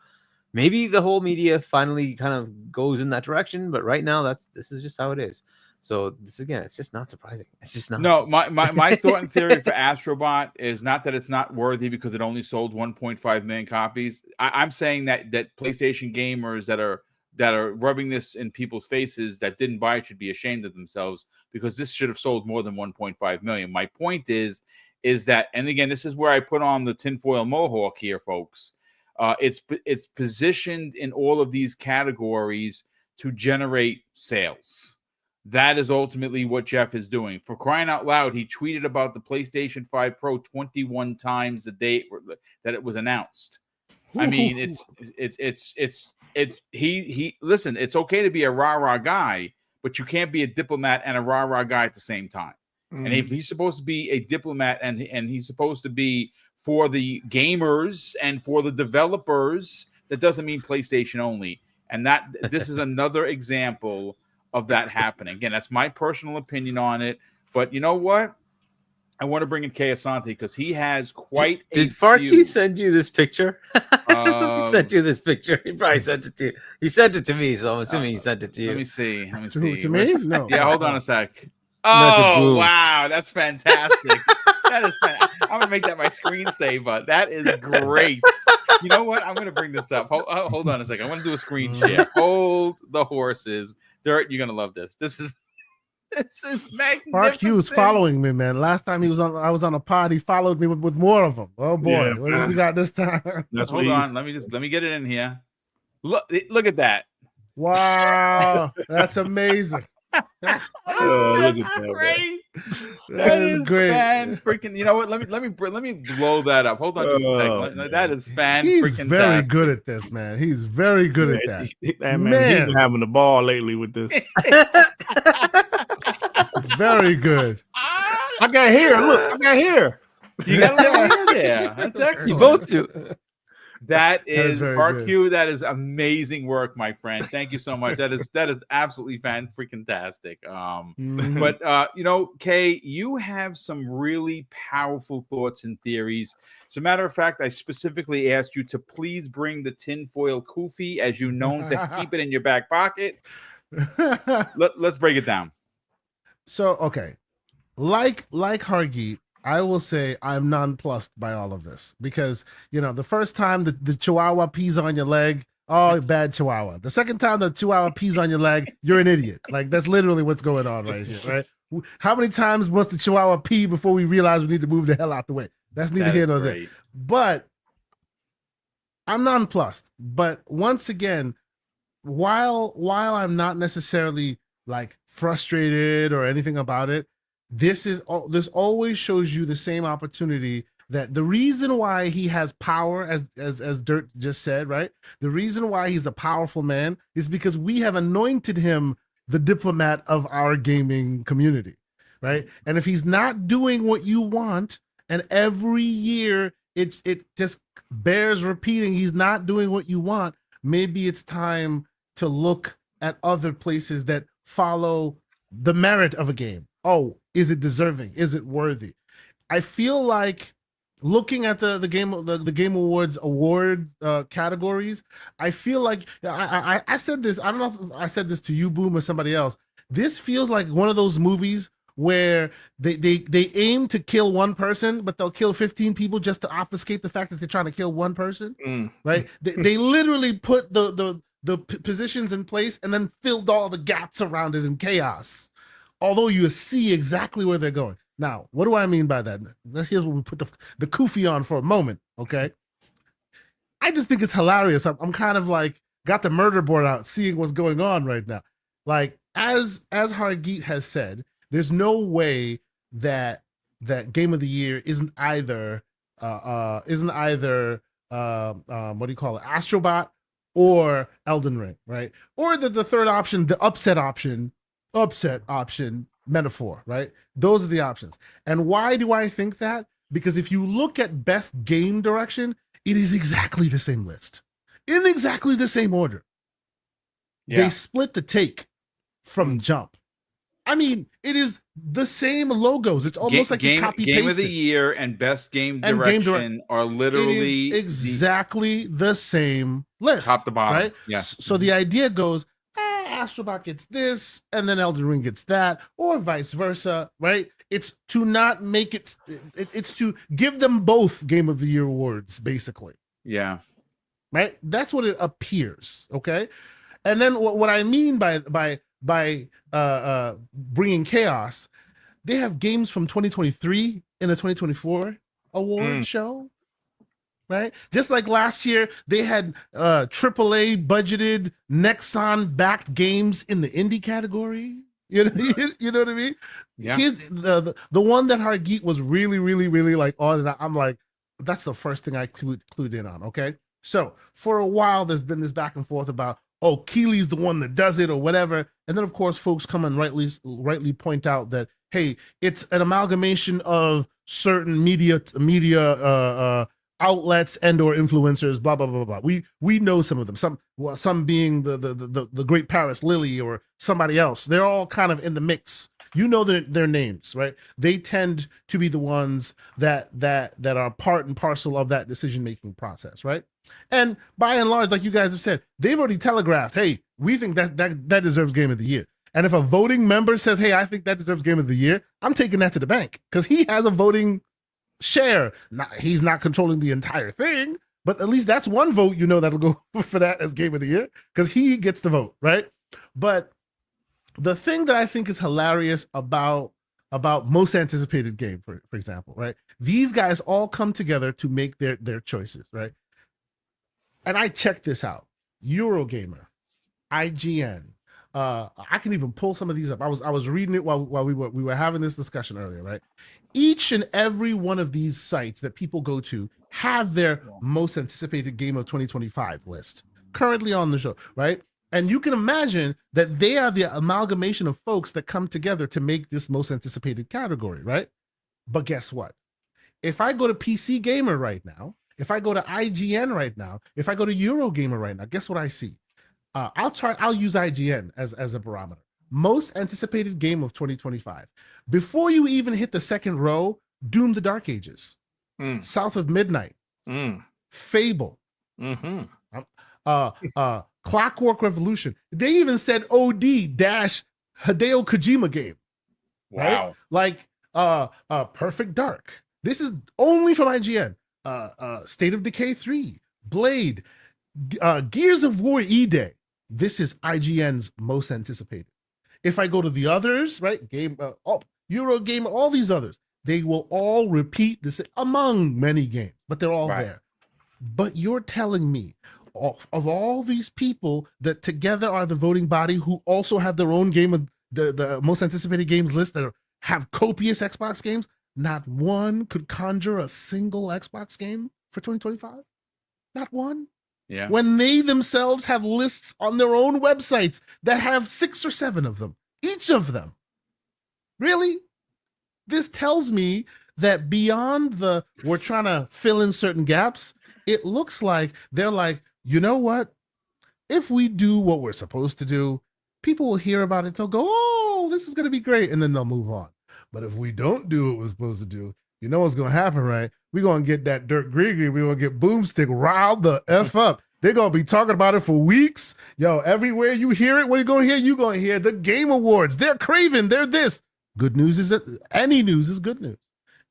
maybe the whole media finally kind of goes in that direction. But right now, this is just how it is. So this again, it's just not surprising. It's just not. No, my thought and theory for Astrobot is not that it's not worthy because it only sold 1.5 million copies. I'm saying that PlayStation gamers that are rubbing this in people's faces that didn't buy it should be ashamed of themselves because this should have sold more than 1.5 million. My point is that, and again, this is where I put on the tinfoil mohawk here, folks. It's positioned in all of these categories to generate sales. That is ultimately what Geoff is doing. For crying out loud, he tweeted about the PlayStation 5 Pro 21 times the date that it was announced. I mean, he listen, it's okay to be a rah-rah guy, but you can't be a diplomat and a rah-rah guy at the same time. And if he's supposed to be a diplomat and he's supposed to be for the gamers and for the developers, that doesn't mean PlayStation only. And this is another example of that happening. Again, that's my personal opinion on it. But you know what? I want to bring in Kay Asante because he has quite Did Farq send you this picture? He sent you this picture. He probably sent it to you. He sent it to me, so I'm assuming he sent it to you. Let me see. To me? No. Yeah, hold on a sec. Oh, wow. That's fantastic. That is fantastic. I'm going to make that my screensaver. That is great. You know what? I'm going to bring this up. Hold on a second. I want to do a screen share. Hold the horses. Dirt, you're going to love this. This is magnificent. Mark Hughes following me, man. Last time I was on a pod, he followed me with more of them. Oh boy, Yeah, what does he got this time? Hold on, let me get it in here. Look at that. Wow, that's amazing. Look at that, great. That is great. Freaking, you know what? Let me blow that up. Hold on just a second. That is fan. He's very good at this, man. He's very good at that. Man, he's been having the ball lately with this. Very good. I got hair. Look, I got hair. You got a little hair there. That's excellent. You both do. That is Farq. That is amazing work, my friend. Thank you so much. That is absolutely fan-freaking-tastic. But you know, Kay, you have some really powerful thoughts and theories. As a matter of fact, I specifically asked you to please bring the tinfoil kufi, as you known to keep it in your back pocket. Let's break it down. So, okay, like Hargeet, I will say I'm nonplussed by all of this because, you know, the first time the Chihuahua pees on your leg, oh, bad Chihuahua. The second time the Chihuahua pees on your leg, you're an idiot. Like, that's literally what's going on right here, right? How many times must the Chihuahua pee before we realize we need to move the hell out the way? That's neither here nor there. But I'm nonplussed. But once again, while I'm not necessarily like frustrated or anything about it, this always shows you the same opportunity that the reason why he has power, as Dirt just said, right? The reason why he's a powerful man is because we have anointed him the diplomat of our gaming community, right? And if he's not doing what you want, and every year it just bears repeating, he's not doing what you want, maybe it's time to look at other places that follow the merit of a game. Oh, is it deserving? Is it worthy? I feel like looking at the Game Awards award categories, I feel like I said this. I don't know if I said this to you, Boom, or somebody else. This feels like one of those movies where they aim to kill one person, but they'll kill 15 people just to obfuscate the fact that they're trying to kill one person. Right? They literally put the positions in place and then filled all the gaps around it in chaos. Although you see exactly where they're going. Now, what do I mean by that? Here's where we put the kufi on for a moment, okay? I just think it's hilarious. I'm kind of like, got the murder board out, seeing what's going on right now. Like, as Hargeet has said, there's no way that Game of the Year isn't either what do you call it, Astrobot or Elden Ring, right? Or the third option, the upset option, metaphor, right? Those are the options. And why do I think that? Because if you look at best game direction, it is exactly the same list in exactly the same order. Yeah. They split the take from jump. I mean, it is the same logos. It's almost like you copy pasted. Game of the Year and best game direction are literally exactly the same list, top to bottom. Right? Yeah. So the idea goes, Astrobot gets this, and then Elden Ring gets that, or vice versa, right? It's to not make it. It's to give them both Game of the Year awards, basically. Yeah. Right. That's what it appears. Okay. And then what I mean by bringing chaos, they have games from 2023 in a 2024 award show. Right, just like last year, they had AAA budgeted Nexon backed games in the indie category. You know what I mean? Yeah. Here's the one that Hargeet was really, really, really like on, and I'm like, that's the first thing I clued in on. Okay, so for a while there's been this back and forth about, oh, Keighley's the one that does it or whatever, and then of course folks come and rightly point out that, hey, it's an amalgamation of certain media outlets and or influencers, blah blah blah blah. We know some of them, some being the great Paris Lily or somebody else. They're all kind of in the mix. You know their names, right? They tend to be the ones that are part and parcel of that decision-making process, right? And by and large, like you guys have said, they've already telegraphed, hey, we think that deserves Game of the Year. And if a voting member says, hey, I think that deserves Game of the Year, I'm taking that to the bank because he has a voting share. He's not controlling the entire thing, but at least that's one vote, that'll go for that as Game of the Year because he gets the vote, right? But the thing that I think is hilarious about most anticipated game, for example, right? These guys all come together to make their choices, right? And I checked this out. Eurogamer, IGN. I can even pull some of these up. I was reading it while we were having this discussion earlier, right? Each and every one of these sites that people go to have their most anticipated game of 2025 list currently on the show, right? And you can imagine that they are the amalgamation of folks that come together to make this most anticipated category, right? But guess what? If I go to PC Gamer right now, if I go to IGN right now, if I go to Eurogamer right now, guess what I see? I'll use IGN as a barometer. Most anticipated game of 2025. Before you even hit the second row, Doom the Dark Ages, South of Midnight, Fable, Clockwork Revolution. They even said OD - Hideo Kojima game. Wow. Right? Like Perfect Dark. This is only from IGN. State of Decay 3, Blade, Gears of War E-Day. This is IGN's most anticipated. If I go to the others, right, Eurogamer, all these others, they will all repeat this among many games, but they're all there. But you're telling me of all these people that together are the voting body who also have their own game of the most anticipated games list that have copious Xbox games, not one could conjure a single Xbox game for 2025? Not one? Yeah. When they themselves have lists on their own websites that have 6 or 7 of them, each of them. Really? This tells me that beyond we're trying to fill in certain gaps, it looks like they're like, you know what? If we do what we're supposed to do, people will hear about it. They'll go, oh, this is going to be great. And then they'll move on. But if we don't do what we're supposed to do, you know what's going to happen, right? We're going to get that Dirk Gregory. We're going to get BoomStick riled the F up. They're going to be talking about it for weeks. Yo, everywhere you hear it, what are you going to hear? You're going to hear the Game Awards. They're craving. They're this. Good news is that any news is good news.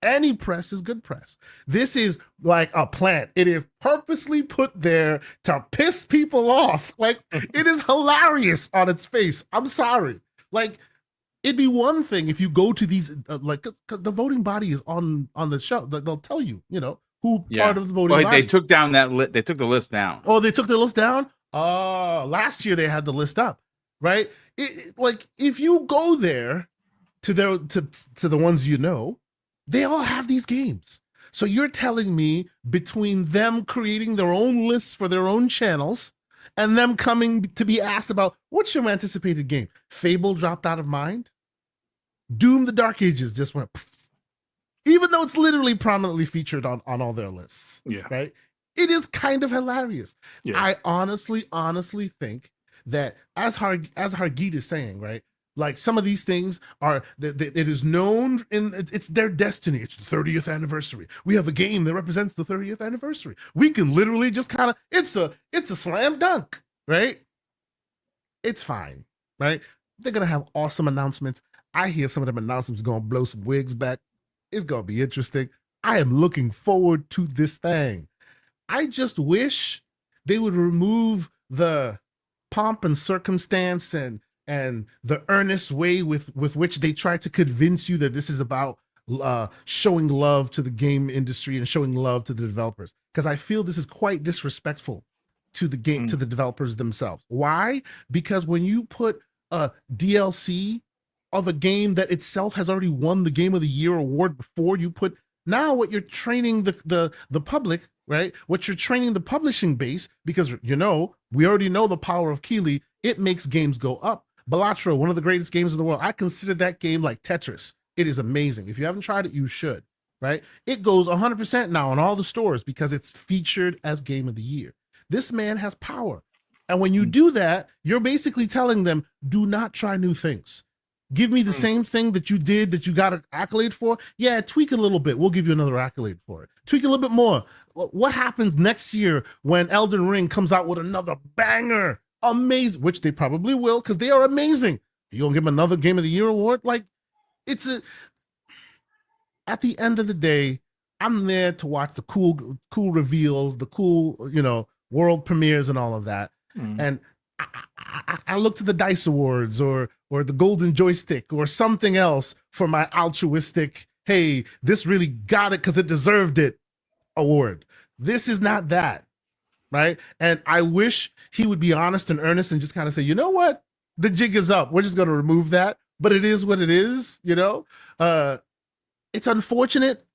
Any press is good press. This is like a plant. It is purposely put there to piss people off. Like, it is hilarious on its face. I'm sorry. Like, it'd be one thing if you go to these, because the voting body is on the show. They'll tell you, who part of the voting body. They took down that list. They took the list down. Oh, they took the list down? Last year they had the list up, right? Like, if you go there to the ones they all have these games. So you're telling me between them creating their own lists for their own channels and them coming to be asked about what's your anticipated game? Fable dropped out of mind. Doom the Dark Ages just went, even though it's literally prominently featured on all their lists. Yeah. Right. It is kind of hilarious. Yeah. I honestly think that as Hargeet is saying, right? Like, some of these things are it is known it's their destiny. It's the 30th anniversary. We have a game that represents the 30th anniversary. We can literally just kind of it's a slam dunk, right? It's fine, right? They're gonna have awesome announcements. I hear some of them announcements gonna blow some wigs back. It's gonna be interesting. I am looking forward to this thing. I just wish they would remove the pomp and circumstance and the earnest way with which they try to convince you that this is about showing love to the game industry and showing love to the developers. Because I feel this is quite disrespectful to the game, to the developers themselves. Why? Because when you put a DLC of a game that itself has already won the Game of the Year award before you put. Now what you're training the public, right? What you're training the publishing base, because we already know the power of Keighley. It makes games go up. Balatro, one of the greatest games in the world. I consider that game like Tetris. It is amazing. If you haven't tried it, you should, right? It goes 100% now in all the stores because it's featured as Game of the Year. This man has power. And when you do that, you're basically telling them, do not try new things. Give me the same thing that you did, that you got an accolade for. Yeah, tweak a little bit. We'll give you another accolade for it. Tweak a little bit more. What happens next year when Elden Ring comes out with another banger? Amazing, which they probably will, because they are amazing. You gonna give them another Game of the Year award? Like, at the end of the day, I'm there to watch the cool reveals, the cool, world premieres and all of that. And I look to the DICE Awards or the Golden Joystick or something else for my altruistic, hey, this really got it because it deserved it award. This is not that, right? And I wish he would be honest and earnest and just kind of say, you know what? The jig is up. We're just going to remove that. But it is what it is, It's unfortunate.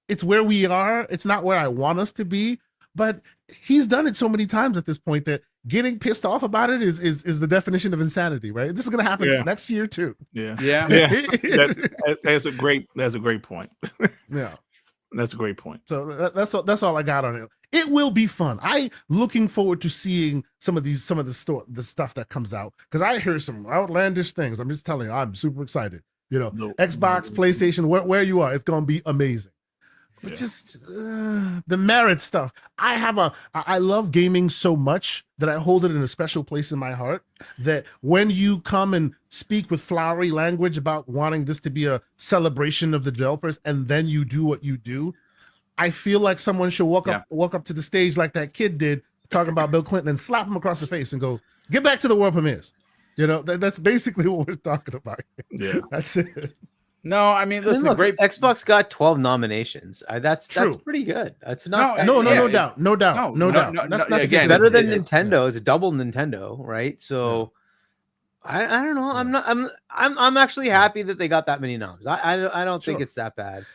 It's where we are. It's not where I want us to be. But he's done it so many times at this point that getting pissed off about it is the definition of insanity, right? This is going to happen next year too. Yeah. That's a great point. Yeah, that's a great point. So that's all I got on it. It will be fun. I looking forward to seeing some of the stuff that comes out, because I hear some outlandish things. I'm just telling you, I'm super excited. Xbox, PlayStation, where you are, it's going to be amazing. But just the merit stuff. I love gaming so much that I hold it in a special place in my heart, that when you come and speak with flowery language about wanting this to be a celebration of the developers, and then you do what you do, I feel like someone should walk up to the stage like that kid did, talking about Bill Clinton, and slap him across the face and go, get back to the world premieres. That's basically what we're talking about. Yeah, that's it. No, I mean, listen, great. Xbox got 12 nominations. That's pretty good. That's not no doubt. That's not again, better than Nintendo. Yeah. It's double Nintendo, right? So I don't know. I'm actually happy that they got that many noms. I don't think it's that bad.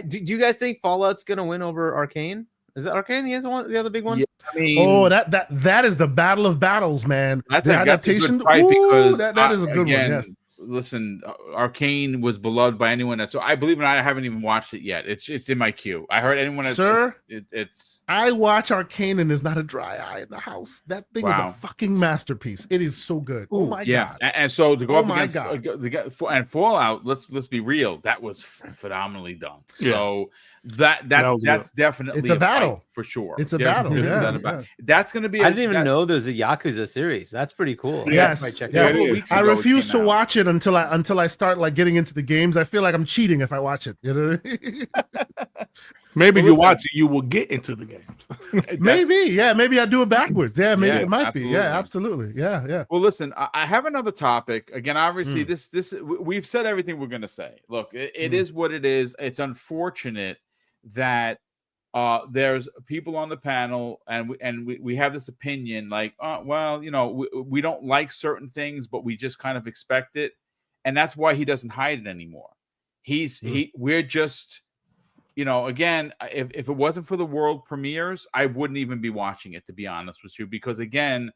Do you guys think Fallout's gonna win over Arcane? Is it Arcane the other big one? Yeah, I mean, that is the battle of battles, man. That's the adaptation. Because that is a good one. Yes. Listen, Arcane was beloved by anyone so I believe it. I haven't even watched it yet. It's in my queue. I heard anyone. It's. I watch Arcane and there's not a dry eye in the house. That thing is a fucking masterpiece. It is so good. Oh my god! And so to go up against and Fallout, let's be real. That was phenomenally done. Yeah. So that's definitely it's a battle for sure. It's a battle. Yeah. That's going to be. I didn't even know there's a Yakuza series. That's pretty cool. Yes. I refuse to watch it until I start like getting into the games. I feel like I'm cheating if I watch it. You know. Maybe if you watch it, you will get into the games. Maybe I do it backwards. Yeah, maybe it might be. Yeah, absolutely. Yeah. Well, listen, I have another topic. Again, obviously, this we've said everything we're going to say. Look, it is what it is. It's unfortunate that there's people on the panel and we have this opinion like, we don't like certain things, but we just kind of expect it, and that's why he doesn't hide it anymore. We're just. Again, if it wasn't for the world premieres, I wouldn't even be watching it, to be honest with you, because again,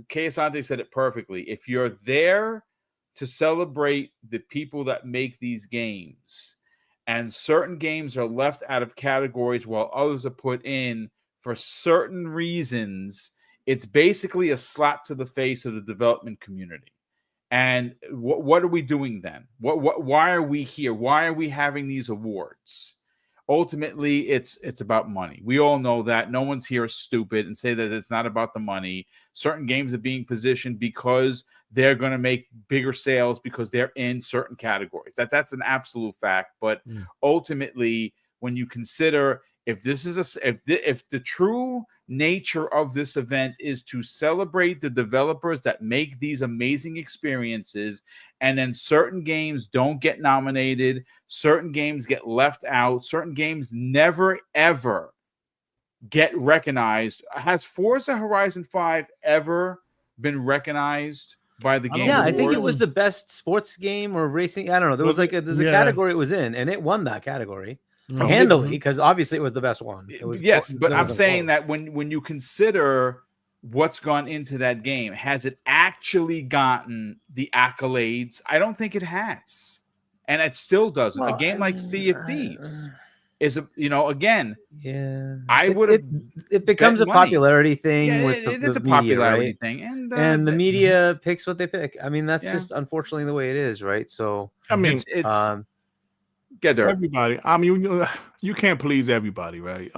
Kay Asante said it perfectly. If you're there to celebrate the people that make these games, and certain games are left out of categories while others are put in for certain reasons, it's basically a slap to the face of the development community. And what are we doing then? Why are we here? Why are we having these awards? Ultimately, it's about money. We all know that. No one's here stupid and say that it's not about the money. Certain games are being positioned because they're going to make bigger sales because they're in certain categories. That's an absolute fact. But ultimately, when you consider if the true nature of this event is to celebrate the developers that make these amazing experiences, and then certain games don't get nominated, certain games get left out, certain games never ever get recognized. Has Forza Horizon 5 ever been recognized by the game. Yeah, I think it was the best sports game or racing. I don't know. There was like a category it was in, and it won that category handily because obviously it was the best one. It was but I'm saying that when you consider what's gone into that game, has it actually gotten the accolades? I don't think it has, and it still doesn't. A game like Sea of Thieves is again. Yeah, I would have. It becomes a popularity thing. Yeah, with it the is a media, popularity right? thing, and the media picks what they pick. I mean, that's just unfortunately the way it is, right? So I mean, it's get there. Everybody. I mean, you can't please everybody, right?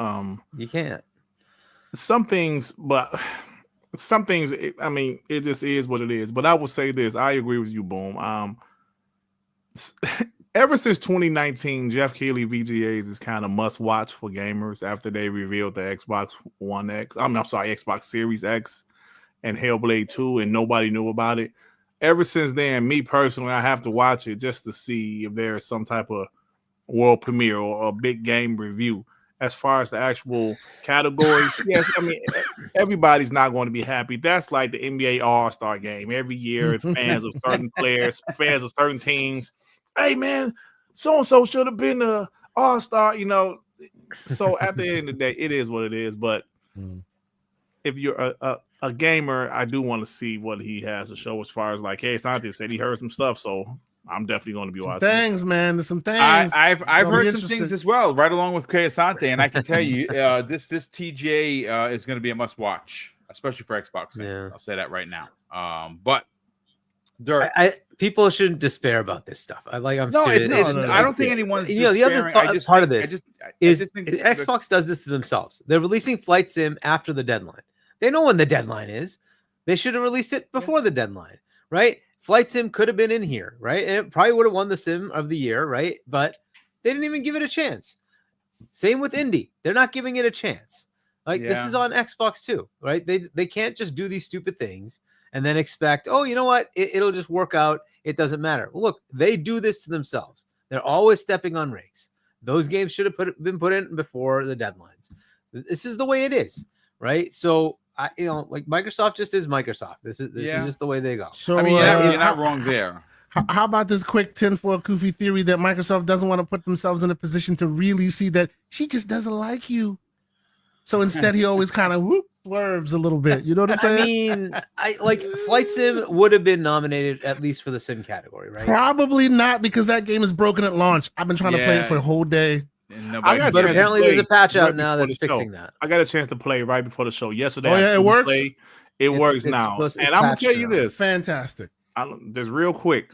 You can't. Some things, but some things. I mean, it just is what it is. But I will say this: I agree with you, Boom. Ever since 2019, Geoff Keighley VGAs is kind of must watch for gamers after they revealed the Xbox One X. I'm sorry, Xbox Series X and Hellblade 2, and nobody knew about it. Ever since then, me personally, I have to watch it just to see if there's some type of world premiere or a big game review. As far as the actual categories, yes, I mean, everybody's not going to be happy. That's like the NBA All-Star game. Every year, fans of certain players, fans of certain teams, hey, man, so-and-so should have been an All-Star, So at the end of the day, it is what it is. But if you're a gamer, I do want to see what he has to show as far as like, hey, Santi said he heard some stuff, so I'm definitely going to be watching. Thanks, man. There's some things. I've heard some things as well, right along with Kay Asante, and I can tell you, this TGA is going to be a must watch, especially for Xbox fans. Yeah. I'll say that right now. But people shouldn't despair about this stuff. I don't think anyone's. The other part of this is Xbox does this to themselves. They're releasing Flight Sim after the deadline. They know when the deadline is. They should have released it before the deadline, right? Flight Sim could have been in here, right? And it probably would have won the Sim of the year, right? But they didn't even give it a chance. Same with Indie. They're not giving it a chance. This is on Xbox too, right? They can't just do these stupid things and then expect, oh, you know what? It'll just work out. It doesn't matter. Well, look, they do this to themselves. They're always stepping on rakes. Those games should have been put in before the deadlines. This is the way it is, right? So, Microsoft just is Microsoft. This is just the way they go. So, I mean, you're not wrong there. How about this quick tinfoil goofy theory that Microsoft doesn't want to put themselves in a position to really see that she just doesn't like you? So instead, he always kind of swerves a little bit. You know what I'm saying? I mean, Flight Sim would have been nominated at least for the Sim category, right? Probably not, because that game is broken at launch. I've been trying to play it for a whole day. But apparently there's a patch out now that's fixing that. I got a chance to play right before the show yesterday. Oh yeah, it works. It works now, and I'm gonna tell you this: fantastic. Just real quick,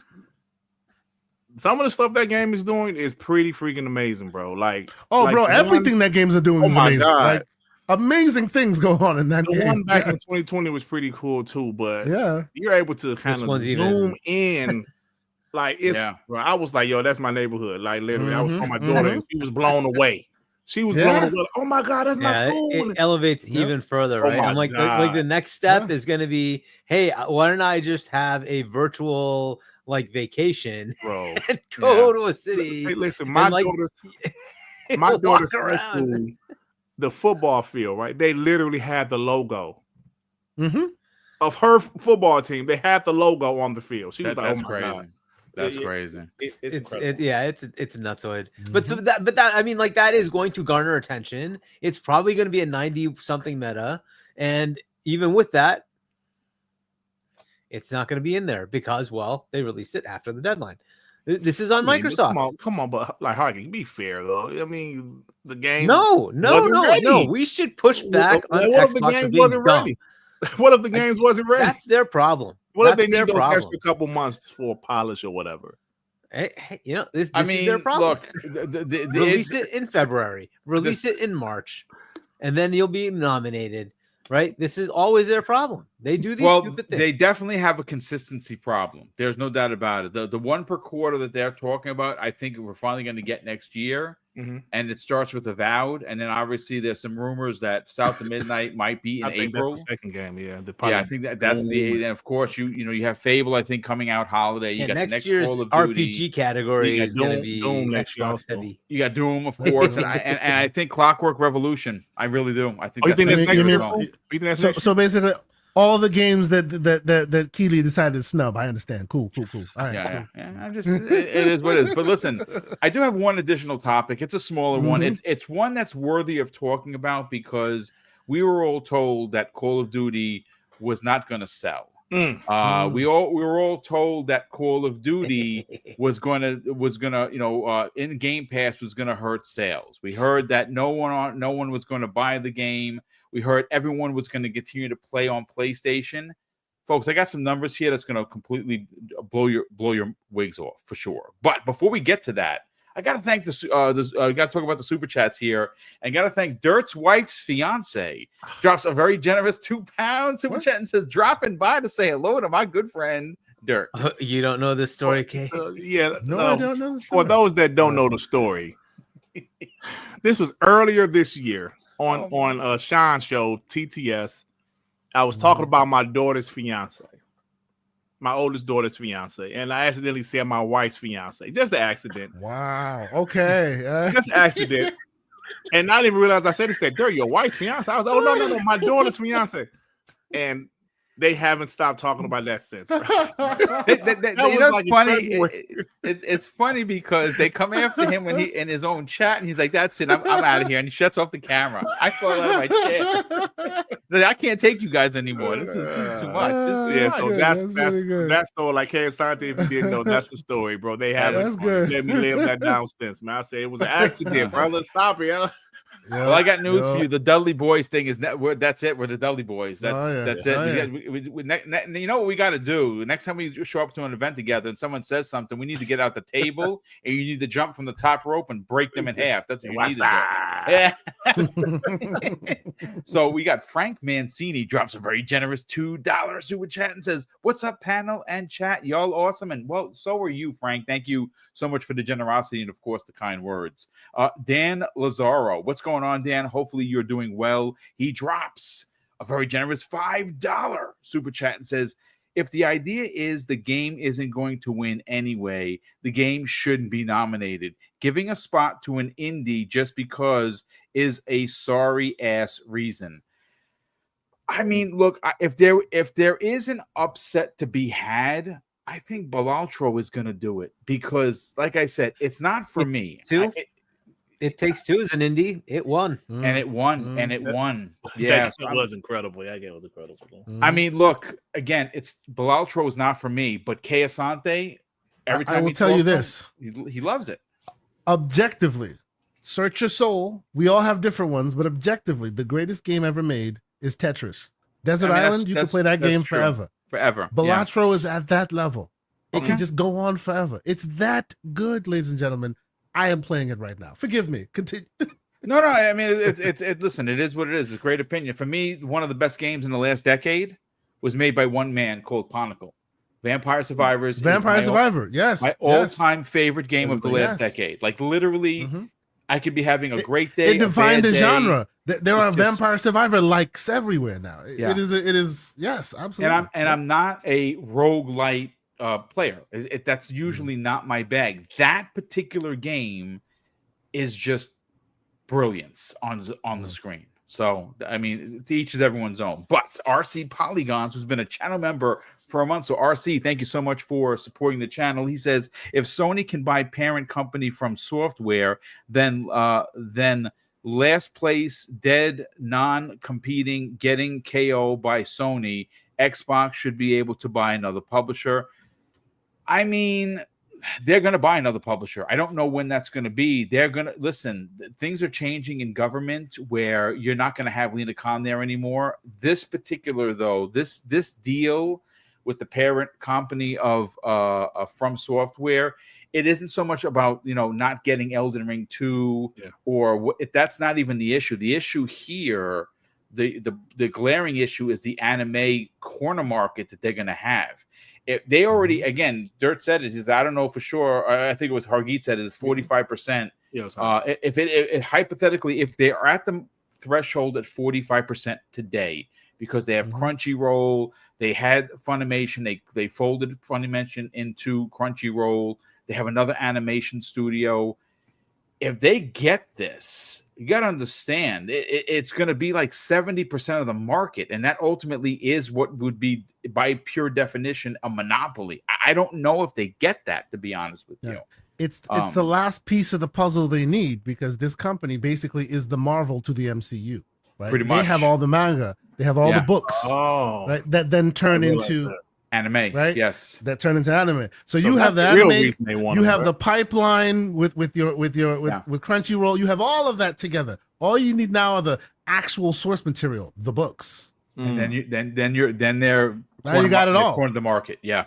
some of the stuff that game is doing is pretty freaking amazing, bro. Everything that games are doing is amazing. God. Amazing things go on in that game. The one back in 2020 was pretty cool too, but you're able to kind of zoom in. Bro, I was like, yo, that's my neighborhood. Like, literally, I was on my daughter, and she was blown away. She was blown away. Oh my God, that's my school. It elevates even further, right? I'm like the next step is going to be, hey, why don't I just have a virtual vacation, bro, and go to a city? Hey, listen, my daughter's high school, the football field, right? They literally had the logo of her football team. They had the logo on the field. She was like, "Oh my God." That's crazy. It's nutsoid. But that I mean, that is going to garner attention. It's probably going to be a 90-something meta, and even with that, it's not going to be in there because they released it after the deadline. This is on Microsoft. Come on, but Harky, be fair though. I mean, the game. No. We should push back on Xbox. What if the games wasn't ready? What if the games wasn't ready? That's their problem. What if they need those extra couple months for polish or whatever? Hey, this is their problem. Look, release it in February, release it in March, and then you'll be nominated. Right? This is always their problem. They do these stupid things. They definitely have a consistency problem. There's no doubt about it. The one per quarter that they're talking about, I think we're finally going to get next year. And it starts with Avowed, and then obviously there's some rumors that South of Midnight might be in April. That's the second game, I think that's the. And of course, you have Fable, I think, coming out holiday. You got next the next year's Call of Duty. RPG category is going to be Doom Xbox heavy. You got Doom, of course, and I think Clockwork Revolution. I really do. I think. You think that's next year? So basically, all the games that Keighley decided to snub. I understand. Cool. All right. Yeah. I'm just it is what it is. But listen, I do have one additional topic. It's a smaller one. It's one that's worthy of talking about because we were all told that Call of Duty was not going to sell. We were all told that Call of Duty was gonna in Game Pass was gonna hurt sales. We heard that no one was going to buy the game. We heard everyone was going to continue to play on PlayStation. Folks, I got some numbers here that's going to completely blow your wigs off for sure. But before we get to that, I got to thank got to talk about the super chats here, and got to thank Dirt's wife's fiance. Drops a very generous £2 super chat and says, "Dropping by to say hello to my good friend Dirt." You don't know this story, Kay? I don't know the story. For those that don't know the story, this was earlier this year on Sean's show TTS. I was talking about my daughter's fiance. My oldest daughter's fiance, and I accidentally said my wife's fiance. Just an accident. Wow. Okay. Just an accident. And I didn't even realize I said this. That girl, your wife's fiance. I was like, oh no, my daughter's fiance. And they haven't stopped talking about that since. It's funny. It's funny because they come after him when he in his own chat, and he's like, "That's it, I'm out of here," and he shuts off the camera. I fall out of my chair. Like, I can't take you guys anymore. This is too much. So that's so like Kay Asante, if you didn't know, that's the story, bro. They haven't let me live that down since, man. I say it was an accident, bro. Let's stop it. Well, I got news for you. The Dudley Boys thing is that's it. We're the Dudley Boys. That's it. You know what we got to do? Next time we show up to an event together and someone says something, we need to get out the table and you need to jump from the top rope and break them in half. That's what you need to do. So we got Frank Mancini drops a very generous $2 super chat and says, "What's up, panel and chat? Y'all awesome." And well, so are you, Frank. Thank you so much for the generosity and of course the kind words. Dan Lazaro, what's going on, Dan? Hopefully you're doing well. He drops a very generous $5 super chat and says, "If the idea is the game isn't going to win anyway, the game shouldn't be nominated. Giving a spot to an indie just because is a sorry ass reason." I mean, look, if there is an upset to be had, I think Balaltro is going to do it because, like I said, it's not for me. It Takes Two is an indie. It won. And it won. Yeah. That was incredible. That game was incredible. I mean, look, again, it's Balaltro is not for me, but Kay Asante, every time I will tell you this. He loves it. Objectively, search your soul. We all have different ones, but objectively, the greatest game ever made is Tetris. Desert Island, you can play that game forever. Balatro is at that level. It can just go on forever. It's that good, ladies and gentlemen. I am playing it right now. Forgive me. Continue. No. I mean, listen, it is what it is. It's a great opinion. For me, one of the best games in the last decade was made by one man called Ponicle. Vampire Survivors. Yes. My all-time favorite game of the last decade. Like literally, I could be having a great day. It defined the genre. There are Vampire Survivor likes everywhere now. It is. Yes, absolutely. And I'm not a roguelite player. That's usually not my bag. That particular game is just brilliance on the screen. So, I mean, to each is everyone's own. But RC Polygons, who's been a channel member for a month. So, RC, thank you so much for supporting the channel. He says, if Sony can buy parent company from software, then last place, dead, non-competing, getting KO by Sony, Xbox should be able to buy another publisher. I mean, they're going to buy another publisher. I don't know when that's going to be. They're going to listen. Things are changing in government where you're not going to have Lena Khan there anymore. This particular, though, this deal with the parent company of From Software, it isn't so much about not getting Elden Ring 2 or that's not even the issue. The issue here, the glaring issue is the anime corner market that they're going to have. If they already, again, Dirt said it. I don't know for sure. I think it was Hargeet said it is 45%. If it hypothetically, if they are at the threshold at 45% today, because they have Crunchyroll, they had Funimation, they folded Funimation into Crunchyroll. They have another animation studio. If they get this, you got to understand it's going to be like 70% of the market, and that ultimately is what would be, by pure definition, a monopoly. I don't know if they get that, to be honest with you. It's the last piece of the puzzle they need, because this company basically is the Marvel to the MCU, right? Pretty much. They have all the manga, they have all the books, right? That then turn into anime, right? Yes, that turn into anime. So you have the anime, you have the pipeline with Crunchyroll. You have all of that together. All you need now are the actual source material, the books, and then you got it all. Corner the market, yeah.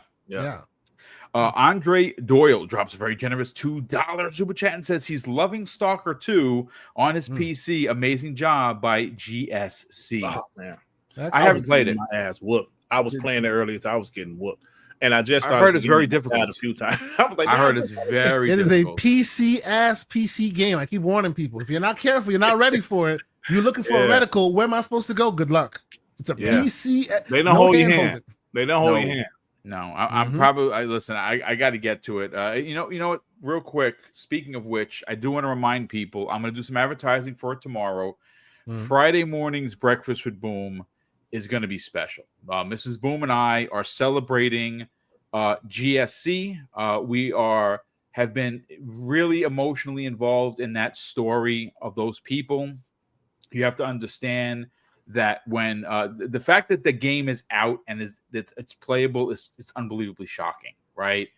Andre Doyle drops a very generous $2 super chat and says he's loving Stalker 2 on his PC. Amazing job by GSC. Oh man, I haven't played it. My ass whooped. I was playing it earlier, so I was getting whooped. And I just started. I heard it's very difficult a few times. I heard it's very. It difficult. is a PC game. I keep warning people. If you're not careful, you're not ready for it. You're looking for a reticle. Where am I supposed to go? Good luck. It's a PC. They don't hold your hand. They don't hold your hand. No, I'm probably. Listen, I got to get to it. You know what? Real quick. Speaking of which, I do want to remind people. I'm going to do some advertising for it tomorrow. Friday morning's Breakfast with Boom is going to be special. Mrs. Boom and I are celebrating GSC. We have been really emotionally involved in that story of those people. You have to understand that when the fact that the game is out and it's playable it's unbelievably shocking, right?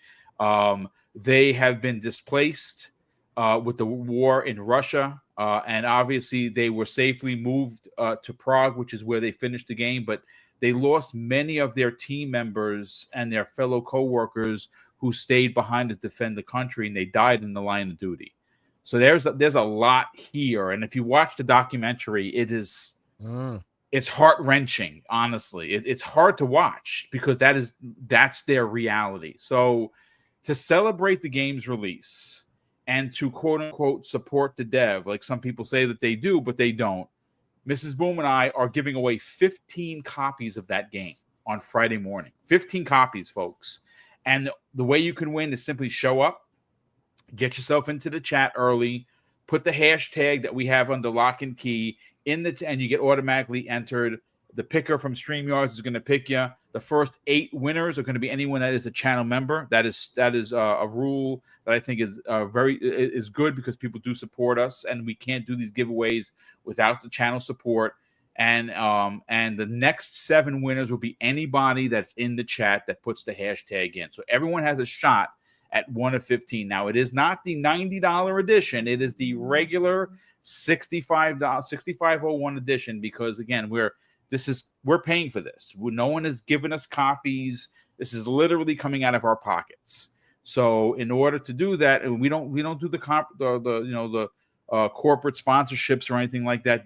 They have been displaced with the war in Russia, and obviously they were safely moved to Prague, which is where they finished the game, but they lost many of their team members and their fellow co-workers who stayed behind to defend the country, and they died in the line of duty. So there's a lot here, and if you watch the documentary, it is it's heart-wrenching. Honestly, it's hard to watch because that's their reality. So to celebrate the game's release and to quote unquote support the dev, like some people say that they do, but they don't, Mrs. Boom and I are giving away 15 copies of that game on Friday morning. 15 copies, folks. And the way you can win is simply show up, get yourself into the chat early, put the hashtag that we have under lock and key and you get automatically entered. The picker from StreamYards is going to pick you. The first 8 winners are going to be anyone that is a channel member. That is a rule that I think is good because people do support us, and we can't do these giveaways without the channel support. And the next 7 winners will be anybody that's in the chat that puts the hashtag in. So everyone has a shot at 1 of 15. Now, it is not the $90 edition. It is the regular $65.01 edition because, again, we're paying for this. No one has given us copies. This is literally coming out of our pockets. So in order to do that, and we don't do the corporate sponsorships or anything like that.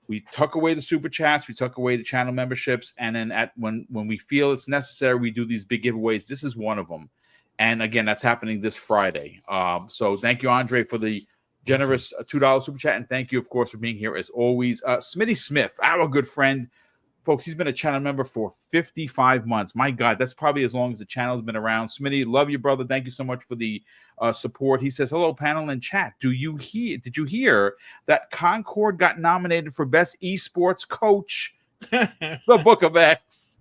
We tuck away the super chats, we tuck away the channel memberships, and then when we feel it's necessary, we do these big giveaways. This is one of them. And again, that's happening this Friday. So thank you, Andre, for the generous $2 super chat, and thank you, of course, for being here as always. Smitty Smith, our good friend, folks, he's been a channel member for 55 months. My God, that's probably as long as the channel's been around. Smitty, love you, brother. Thank you so much for the support. He says, hello, panel and chat. Did you hear that Concord got nominated for Best Esports Coach? The Book of X.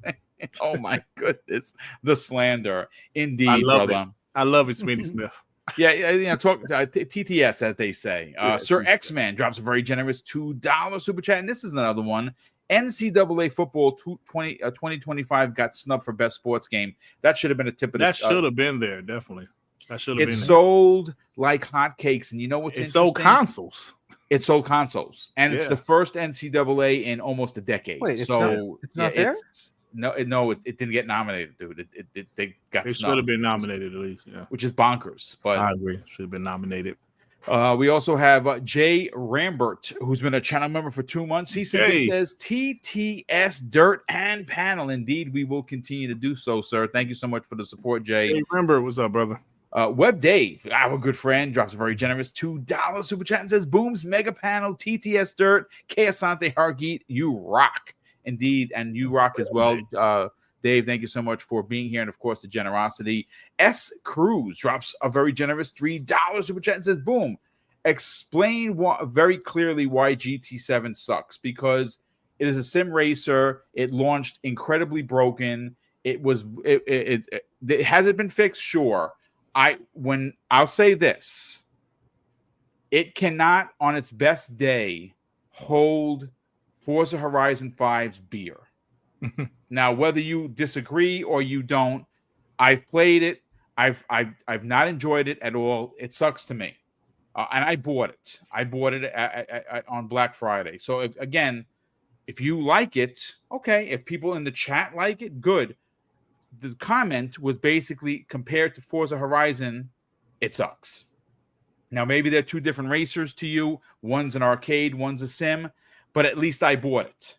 Oh, my goodness. The slander. Indeed, brother. I love it, Smitty Smith. Yeah, talk TTS, as they say. Sir X-Man drops a very generous $2 super chat, and this is another one. NCAA football 2025 got snubbed for best sports game. That should have been a tip of the. That should have been there, definitely. That should have been. It sold like hotcakes, and you know what's interesting? Sold consoles. It sold consoles, and it's the first NCAA in almost a decade. Wait, it's not there. It didn't get nominated, dude. They got. It should have been nominated at least, yeah. Which is bonkers. But I agree, should have been nominated. We also have Jay Rambert, who's been a channel member for 2 months. He says TTS Dirt and Panel. Indeed, we will continue to do so, sir. Thank you so much for the support, Jay. Hey, Rambert, what's up, brother? Web Dave, our good friend, drops a very generous $2 super chat and says, Boom's Mega Panel, TTS Dirt, K Asante Hargeet, you rock. Indeed, and you rock as well. Dave, thank you so much for being here, and of course the generosity. S Cruz drops a very generous $3 super chat and says, Boom, explain very clearly why GT7 sucks, because it is a sim racer. It launched incredibly broken. Has it been fixed? Sure. I'll say this. It cannot, on its best day, hold Forza Horizon 5's beer. Now, whether you disagree or you don't, I've played it. I've not enjoyed it at all. It sucks to me, and I bought it. I bought it on Black Friday. So again, if you like it, okay. If people in the chat like it, good. The comment was basically, compared to Forza Horizon, it sucks. Now, maybe they're two different racers to you. One's an arcade, one's a sim, but at least I bought it.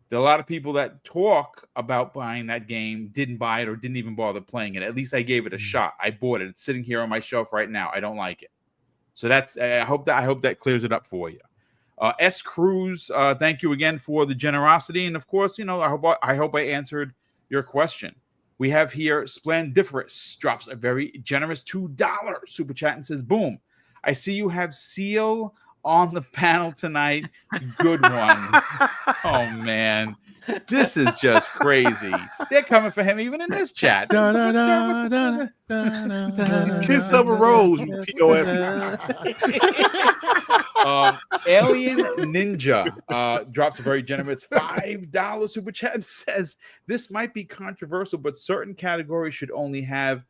There are a lot of people that talk about buying that game, didn't buy it, or didn't even bother playing it. At least I gave it a shot. I bought it. It's sitting here on my shelf right now. I don't like it. So that's. I hope that clears it up for you. S Cruz, thank you again for the generosity, and of course, I hope I answered your question. We have here Splendiferous drops a very generous $2 super chat and says, "Boom, I see you have Seal on the panel tonight. Good one." Oh man, this is just crazy. They're coming for him even in this chat. Kiss of a rose, POS. Alien Ninja drops a very generous $5 super chat and says, "This might be controversial, but certain categories should only have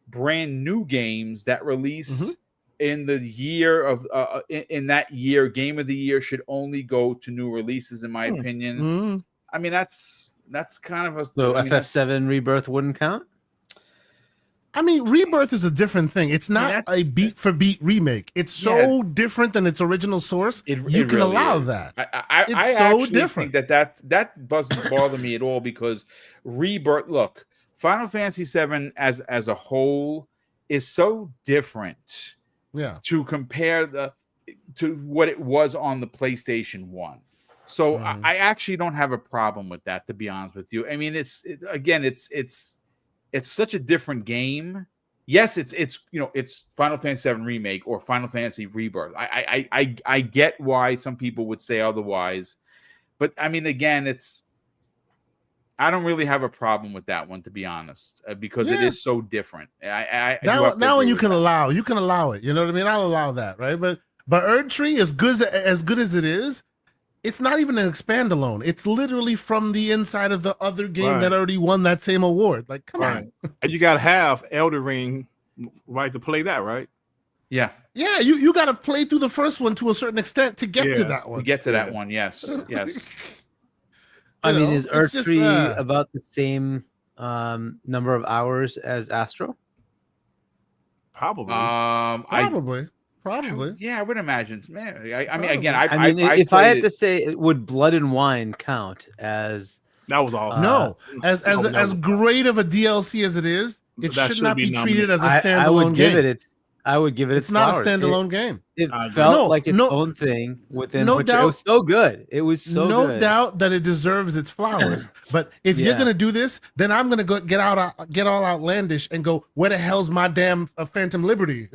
brand new games that release in the year of in that year. Game of the year should only go to new releases, in my opinion." I mean, that's kind of a FF7 Rebirth wouldn't count. I mean, Rebirth is a different thing. It's not a beat for beat remake. It's so different than its original source. You can really allow that. I so different think that doesn't bother me at all, because Rebirth. Look, Final Fantasy VII as a whole is so different. Yeah. To compare to what it was on the PlayStation 1. So I actually don't have a problem with that, to be honest with you. I mean, it's such a different game. Yes, it's Final Fantasy VII Remake or Final Fantasy Rebirth. I get why some people would say otherwise, but I mean, again, I don't really have a problem with that one, to be honest, because it is so different. Now when you can allow it. You know what I mean? I'll allow that, right? But Erd Tree, as good as it is, it's not even an expand-alone. It's literally from the inside of the other game that already won that same award. Like, come on. And you got to have Elden Ring right to play that, right? Yeah. Yeah, you got to play through the first one to a certain extent to get to that one. To get to that one, yes. I mean, is Erd Tree about the same number of hours as Astro? Probably. Probably. Yeah, I would imagine. Man, I mean, again, if I had to say, would Blood and Wine count as? That was awesome. No, as great of a DLC as it is, it should not be treated as a standalone game. I would give it. It's not a standalone game. It felt like its own thing within. No doubt, it was so good. It was so no good. doubt that it deserves its flowers. But if you're gonna do this, then I'm gonna go get all outlandish and go, where the hell's my damn Phantom Liberty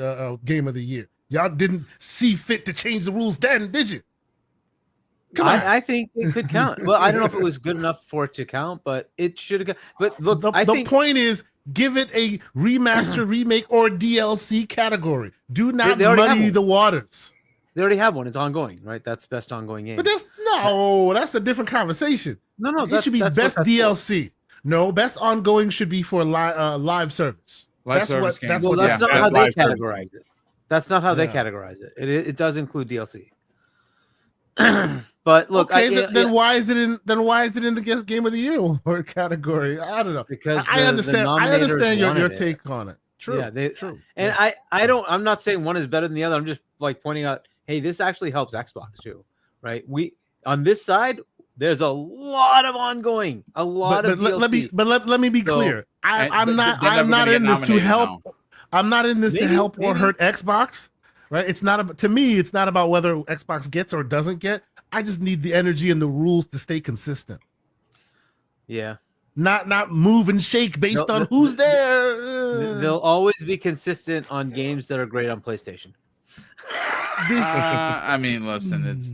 game of the year? Y'all didn't see fit to change the rules then, did you? Come on. I think it could count. Well, I don't know if it was good enough for it to count, but it should have. But look, the point is, give it a remaster, remake, or DLC category. Do not muddy the waters. They already have one. It's ongoing, right? That's best ongoing game. But that's a different conversation. No, it should be best DLC. No, best ongoing should be for live service. That's not how they categorize it. That's not how they categorize it. It does include DLC. But look, then why is it in the Game of the Year award category? I don't know. Because I understand your take on it. True. Yeah, true. And I'm not saying one is better than the other. I'm just like pointing out, hey, this actually helps Xbox too, right? We on this side, there's a lot of ongoing, Let me be clear. I'm not in this to help. I'm not in this to help or hurt Xbox, right? It's not to me. It's not about whether Xbox gets or doesn't get. I just need the energy and the rules to stay consistent. Yeah. Not move and shake based on who's there. They'll always be consistent on games that are great on PlayStation. I mean, listen, it's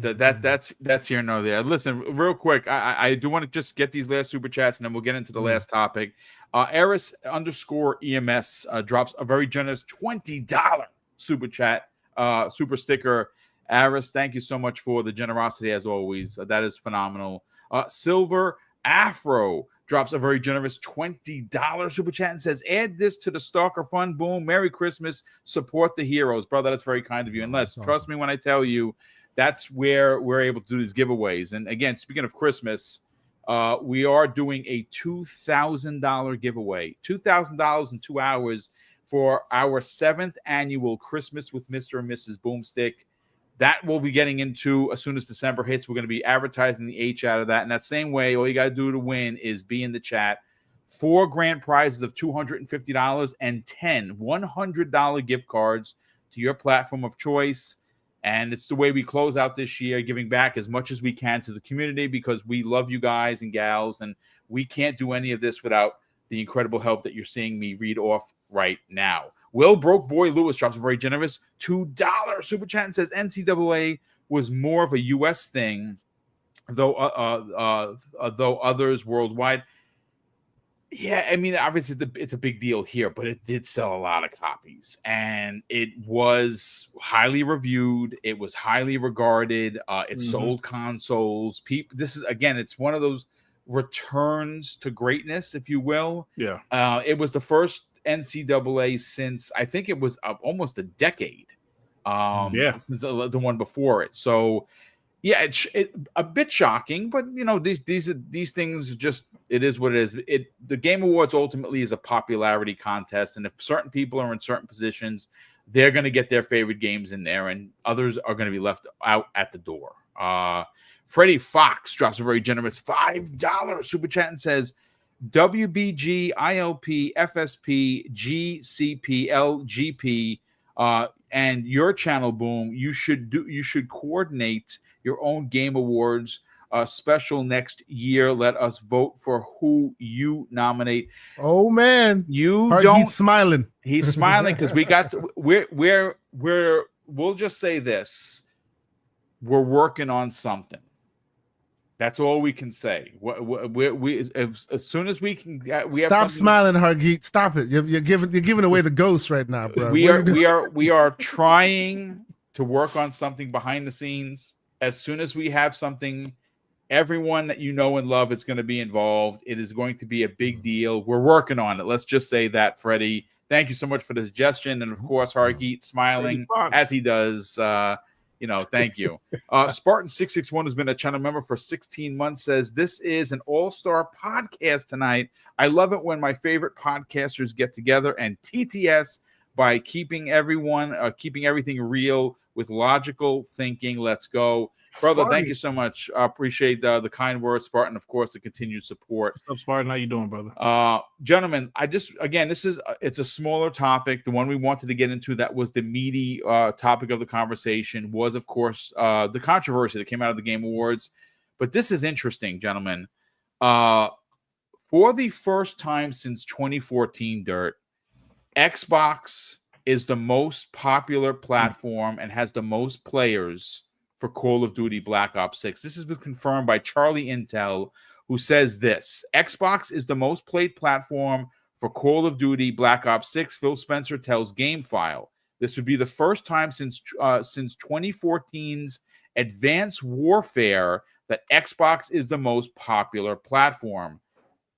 that's here nor there. Listen, real quick, I do want to just get these last super chats, and then we'll get into the last topic. Eris_EMS drops a very generous $20 super chat, super sticker. Aris, thank you so much for the generosity as always. That is phenomenal. Silver Afro drops a very generous $20 super chat and says, add this to the Stalker Fund. Boom. Merry Christmas. Support the heroes. Brother, that's very kind of you. Unless, trust me when I tell you, that's where we're able to do these giveaways. And again, speaking of Christmas, we are doing a $2,000 giveaway. $2,000 in 2 hours for our 7th annual Christmas with Mr. and Mrs. Boomstick. That we'll be getting into as soon as December hits. We're going to be advertising the H out of that. And that same way, all you got to do to win is be in the chat. 4 grand prizes of $250 and 10 $100 gift cards to your platform of choice. And it's the way we close out this year, giving back as much as we can to the community because we love you guys and gals. And we can't do any of this without the incredible help that you're seeing me read off right now. Will Broke Boy Lewis drops a very generous $2 super chat and says NCAA was more of a U.S. thing, though others worldwide. Yeah, I mean, obviously it's a big deal here, but it did sell a lot of copies, and it was highly reviewed. It was highly regarded. It sold consoles. This is again, it's one of those returns to greatness, if you will. Yeah, it was the first NCAA since I think it was almost a decade. Since the one before it. So yeah, it's a bit shocking, but you know these things just it is what it is. The Game Awards ultimately is a popularity contest, and if certain people are in certain positions, they're going to get their favorite games in there, and others are going to be left out at the door. Freddie Fox drops a very generous $5 super chat and says, WBG, ILP, FSP, GCP, LGP, and your channel, Boom. You should coordinate your own Game Awards special next year. Let us vote for who you nominate. Oh man, He's smiling. He's smiling because we'll just say this: we're working on something. That's all we can say. As soon as we can, stop smiling, Hargeet. Stop it. You're giving away the ghost right now, bro. We are trying to work on something behind the scenes. As soon as we have something, everyone that you know and love is going to be involved. It is going to be a big deal. We're working on it. Let's just say that, Freddie. Thank you so much for the suggestion, and of course, Hargeet smiling as he does. Thank you. Spartan661 has been a channel member for 16 months, says, this is an all-star podcast tonight. I love it when my favorite podcasters get together and TTS by keeping everything real with logical thinking. Let's go. Brother, Spartan. Thank you so much. I appreciate the kind words, Spartan, of course, the continued support. What's up, Spartan? How you doing, brother? Gentlemen, it's a smaller topic. The one we wanted to get into that was the meaty topic of the conversation was, of course, the controversy that came out of the Game Awards. But this is interesting, gentlemen. For the first time since 2014, Dirt, Xbox is the most popular platform and has the most players for Call of Duty Black Ops 6. This has been confirmed by Charlie Intel, who says this: Xbox is the most played platform for Call of Duty Black Ops 6. Phil Spencer tells GameFile. This would be the first time since 2014's Advanced Warfare that Xbox is the most popular platform.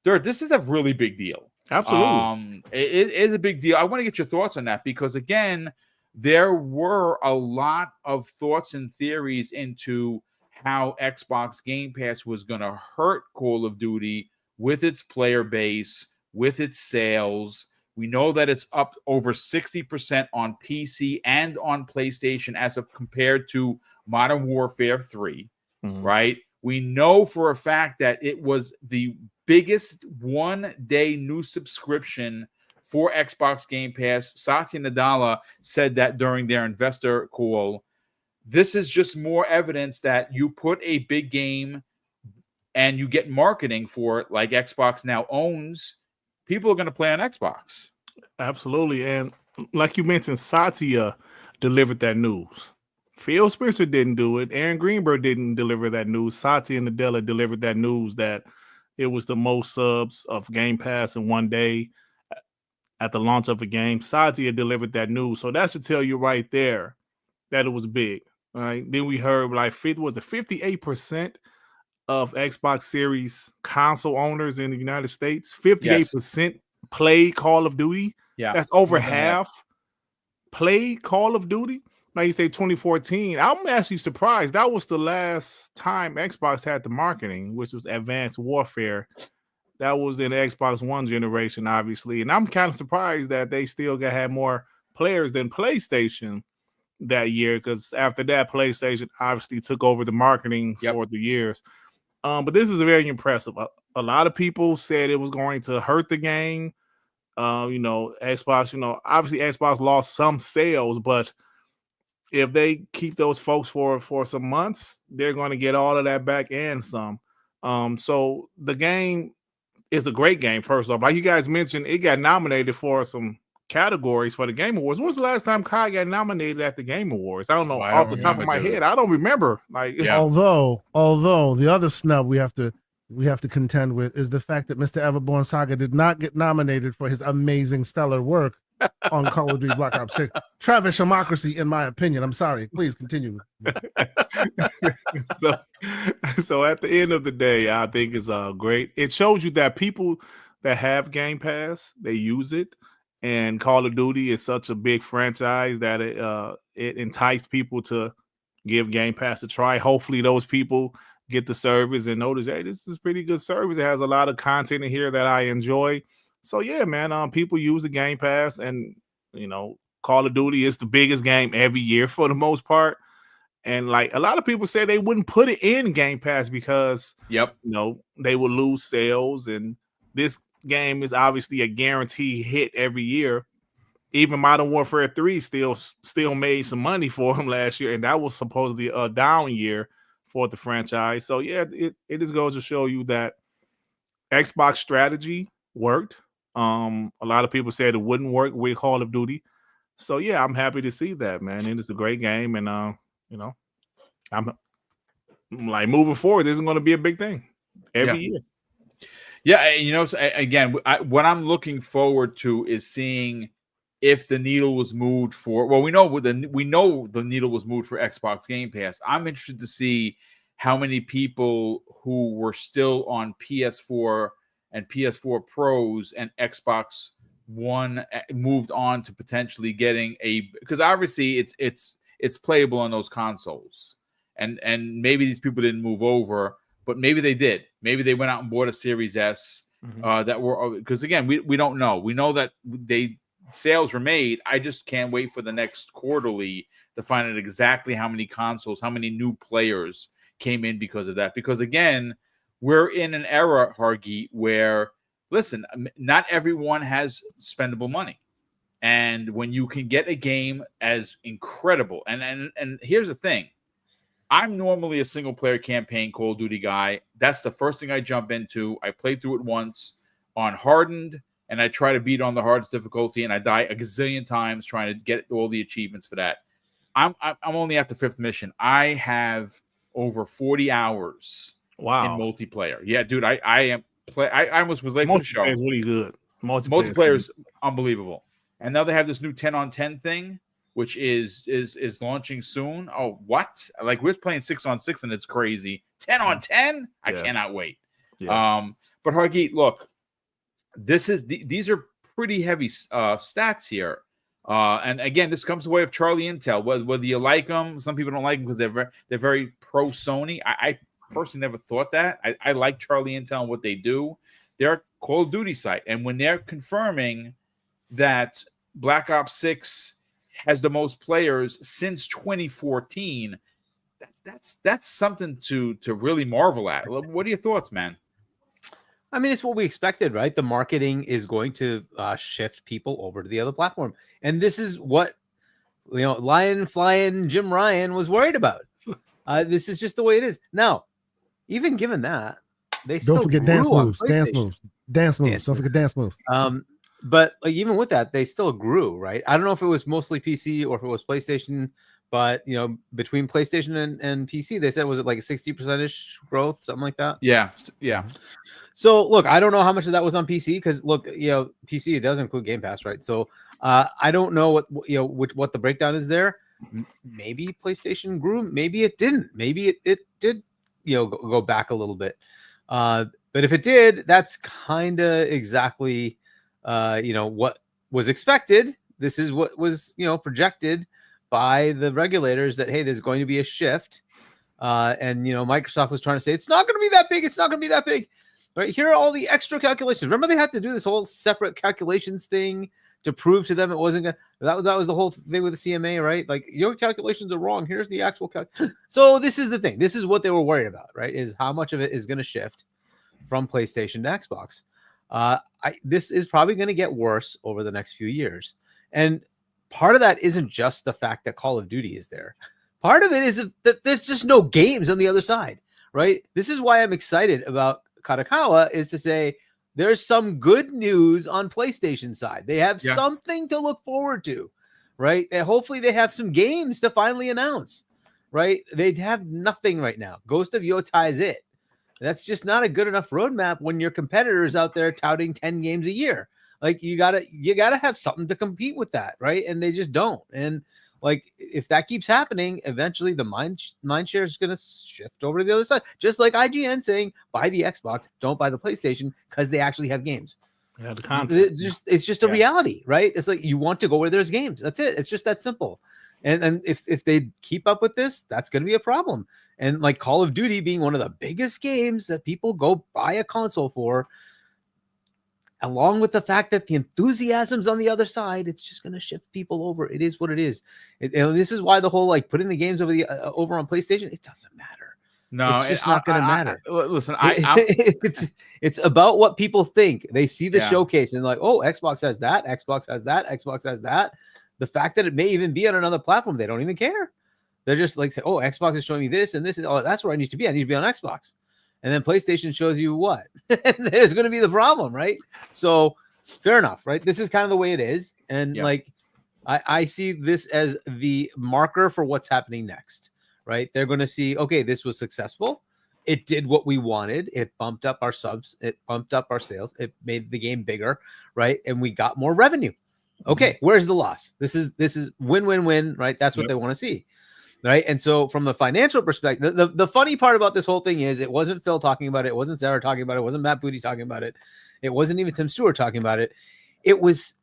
Dirt, this is a really big deal. Absolutely. It is a big deal. I want to get your thoughts on that because, again, there were a lot of thoughts and theories into how Xbox Game Pass was going to hurt Call of Duty with its player base, with its sales. We know that it's up over 60% on PC and on PlayStation as of compared to Modern Warfare 3, right? We know for a fact that it was the biggest one-day new subscription for Xbox Game Pass. Satya Nadella said that during their investor call. This is just more evidence that you put a big game and you get marketing for it, like Xbox now owns. People are going to play on Xbox. Absolutely. And like you mentioned, Satya delivered that news. Phil Spencer didn't do it. Aaron Greenberg didn't deliver that news. Satya Nadella delivered that news that it was the most subs of Game Pass in one day at the launch of a game. Satya delivered that news. So that should tell you right there that it was big. All right. Then we heard like 58% of Xbox Series console owners in the United States, 58% played Call of Duty. Yeah. That's over half played Call of Duty. Now you say 2014. I'm actually surprised. That was the last time Xbox had the marketing, which was Advanced Warfare. That was in the Xbox One generation, obviously. And I'm kind of surprised that they still had more players than PlayStation that year, because after that, PlayStation obviously took over the marketing for the years. But this is very impressive. A lot of people said it was going to hurt the game. Xbox, obviously Xbox lost some sales, but if they keep those folks for some months, they're going to get all of that back and some. So the game is a great game, first off. Like you guys mentioned, it got nominated for some categories for the Game Awards. When was the last time Kai got nominated at the Game Awards? I don't know off the top of my head. I don't remember. Although the other snub we have to contend with is the fact that Mr. Everborn Saga did not get nominated for his amazing stellar work on Call of Duty Black Ops 6. Travis Shamocracy, in my opinion. I'm sorry. Please continue. So at the end of the day, I think it's great. It shows you that people that have Game Pass, they use it. And Call of Duty is such a big franchise that it enticed people to give Game Pass a try. Hopefully those people get the service and notice, hey, this is pretty good service. It has a lot of content in here that I enjoy. So yeah, man, people use the Game Pass, and Call of Duty is the biggest game every year for the most part. And like a lot of people say they wouldn't put it in Game Pass because they would lose sales, and this game is obviously a guaranteed hit every year. Even Modern Warfare 3 still made some money for him last year, and that was supposedly a down year for the franchise. So yeah, it just goes to show you that Xbox strategy worked. A lot of people said it wouldn't work with Call of Duty. So yeah, I'm happy to see that, man. And it's a great game, and I'm like moving forward, this is going to be a big thing every year. Yeah, again, what I'm looking forward to is seeing if the needle was moved for. Well, we know the needle was moved for Xbox Game Pass. I'm interested to see how many people who were still on PS4 and PS4 Pros and Xbox One moved on to potentially getting because obviously it's playable on those consoles, and maybe these people didn't move over. But maybe they did. Maybe they went out and bought a Series S that were, because again, we don't know. We know that sales were made. I just can't wait for the next quarterly to find out exactly how many consoles, how many new players came in because of that. Because again, we're in an era, Hargeet, where listen, not everyone has spendable money, and when you can get a game as incredible, and here's the thing. I'm normally a single-player campaign Call of Duty guy. That's the first thing I jump into. I played through it once on hardened, and I try to beat on the hardest difficulty, and I die a gazillion times trying to get all the achievements for that. I'm only at the 5th mission. I have over 40 hours in multiplayer. Yeah, dude, I almost was late for the show. Multiplayer is really good. Multiplayer is unbelievable. And now they have this new 10-on-10 thing, which is launching soon. Oh, what? Like, we're playing 6-on-6 and it's crazy. 10-on-10? I cannot wait. Yeah. But Hargeet, look, these are pretty heavy stats here. And again, this comes the way of Charlie Intel. Whether you like them, some people don't like them because they're very pro Sony. I personally never thought that. I like Charlie Intel and what they do. They're a Call of Duty site, and when they're confirming that Black Ops 6 has the most players since 2014, that's something to really marvel at. What are your thoughts, man? I mean, it's what we expected, right? The marketing is going to shift people over to the other platform, and this is what Lion Flying Jim Ryan was worried about. This is just the way it is now. Even given that, they still don't forget dance moves. Don't forget dance moves. But like, even with that, they still grew, right? I don't know if it was mostly PC or if it was PlayStation, but between PlayStation and PC, they said, was it like a 60%-ish growth, something like that? Yeah. So look, I don't know how much of that was on PC, because look, PC, it does include Game Pass, right? So I don't know what the breakdown is there. Maybe PlayStation grew, maybe it didn't. Maybe it did go back a little bit. But if it did, that's kind of exactly what was expected. This is what was projected by the regulators, that hey, there's going to be a shift. And Microsoft was trying to say it's not going to be that big. It's not going to be that big. Right, here are all the extra calculations. Remember, they had to do this whole separate calculations thing to prove to them it wasn't going to. That was the whole thing with the CMA, right? Like, your calculations are wrong. Here's the actual So this is the thing. This is what they were worried about, right? Is how much of it is going to shift from PlayStation to Xbox. This is probably going to get worse over the next few years. And part of that isn't just the fact that Call of Duty is there. Part of it is that there's just no games on the other side, right? This is why I'm excited about Kadokawa, is to say there's some good news on PlayStation side. They have something to look forward to, right? And hopefully they have some games to finally announce, right? They have nothing right now. Ghost of Yotai is it. That's just not a good enough roadmap when your competitors out there touting 10 games a year. Like, you gotta have something to compete with that, right? And they just don't. And like, if that keeps happening, eventually the mind share is going to shift over to the other side. Just like IGN saying, buy the Xbox, don't buy the PlayStation, because they actually have games. Yeah, the content. It's just a reality, right? It's like, you want to go where there's games. That's it. It's just that simple. And if they keep up with this, that's going to be a problem. And like Call of Duty being one of the biggest games that people go buy a console for, along with the fact that the enthusiasm's on the other side, it's just going to shift people over. It is what it is. And this is why the whole like putting the games over on PlayStation, it doesn't matter. No, it's just not going to matter. Listen, it's about what people think. They see the showcase and like, oh, Xbox has that, Xbox has that, Xbox has that. The fact that it may even be on another platform, they don't even care. They're just like, oh, Xbox is showing me this and this. Oh, that's where I need to be. I need to be on Xbox. And then PlayStation shows you what? There's going to be the problem, right? So fair enough, right? This is kind of the way it is. And like, I see this as the marker for what's happening next, right? They're going to see, okay, this was successful. It did what we wanted. It bumped up our subs. It bumped up our sales. It made the game bigger, right? And we got more revenue. Okay, where's the loss? This is win-win-win, right? That's what they want to see. Right. And so from the financial perspective, the funny part about this whole thing is it wasn't Phil talking about it. It wasn't Sarah talking about it. It wasn't Matt Booty talking about it. It wasn't even Tim Stewart talking about it. It was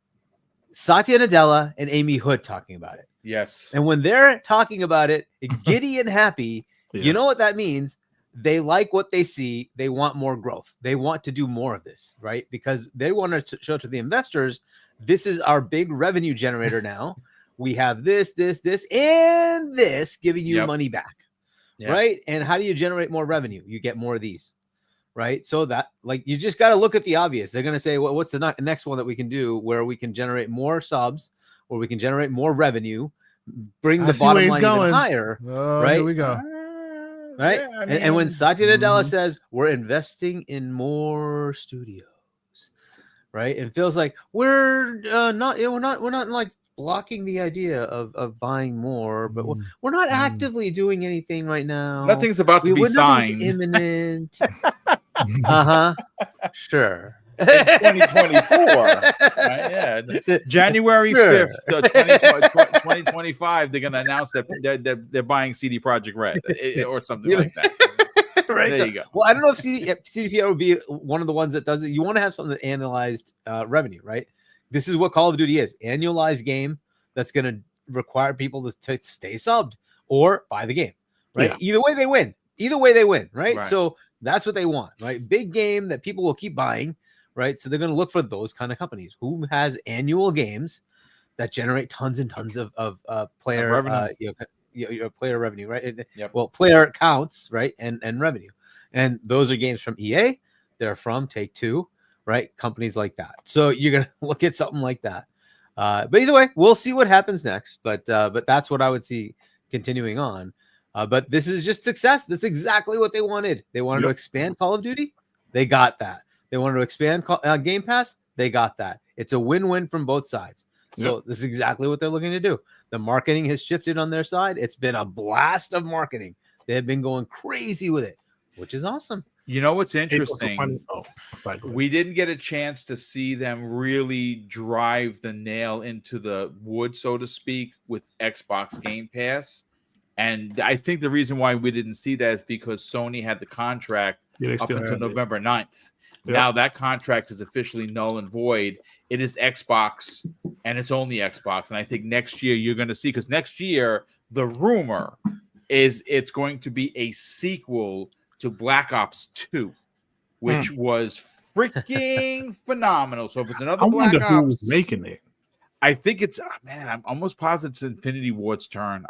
Satya Nadella and Amy Hood talking about it. Yes. And when they're talking about it, giddy and happy, you know what that means? They like what they see. They want more growth. They want to do more of this, right? Because they want to show to the investors, this is our big revenue generator now. We have this, and this giving you money back, right? And how do you generate more revenue? You get more of these, right? So that, like, you just got to look at the obvious. They're going to say, well, what's the next one that we can do where we can generate more subs, or we can generate more revenue, bring the bottom line even higher, right? Here we go. Right? Yeah, I mean, and when Satya Nadella says, we're investing in more studios, right? And feels like we're not like blocking the idea of buying more, but we're not actively doing anything right now. Nothing's about to be signed. Nothing's imminent. Sure. 2024, right? Yeah, January 5th, 2025. They're gonna announce that they're buying CD Projekt Red or something like that. Right. There you go. Well, I don't know if CDPR would be one of the ones that does it. You want to have something that annualized revenue, right? This is what Call of Duty is. Annualized game that's going to require people to stay subbed or buy the game, right? Yeah. Either way they win, right? So that's what they want, right? Big game that people will keep buying, right? So they're going to look for those kind of companies who has annual games that generate tons and tons of player revenue. Player revenue, right? Well, player counts, right? And revenue. And those are games from EA. They're from Take-Two, right? Companies like that. So you're going to look at something like that. But either way, we'll see what happens next. But that's what I would see continuing on. But this is just success. That's exactly what they wanted. They wanted to expand Call of Duty. They got that. They wanted to expand Game Pass. They got that. It's a win-win from both sides. So this is exactly what they're looking to do. The marketing has shifted on their side. It's been a blast of marketing. They have been going crazy with it, which is awesome. You know what's interesting? Sorry, we didn't get a chance to see them really drive the nail into the wood, so to speak, with Xbox Game Pass. And I think the reason why we didn't see that is because Sony had the contract up until November 9th. Yep. Now that contract is officially null and void. It is Xbox, and it's only Xbox. And I think next year you're going to see, because next year the rumor is it's going to be a sequel to Black Ops 2, which was freaking phenomenal. So if it's another Black Ops, who's making it. I think it's man. I'm almost positive it's Infinity Ward's turn.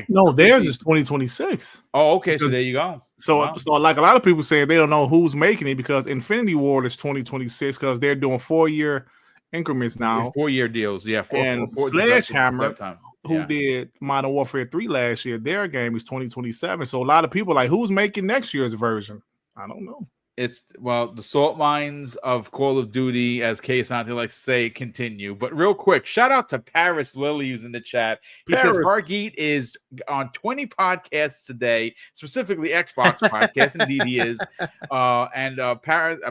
No, theirs is 2026. Oh, okay. So there you go. So like a lot of people saying they don't know who's making it because Infinity Ward is 2026 because they're doing 4-year increments now. 4-year deals, yeah. Sledgehammer, who did Modern Warfare 3 last year, their game is 2027. So a lot of people are like, who's making next year's version? I don't know. It's the salt mines of Call of Duty, as K. Santi likes to say, continue. But real quick, shout out to Paris Lilly who's in the chat. He says Hargeet is on 20 podcasts today, specifically Xbox podcasts. Indeed, he is.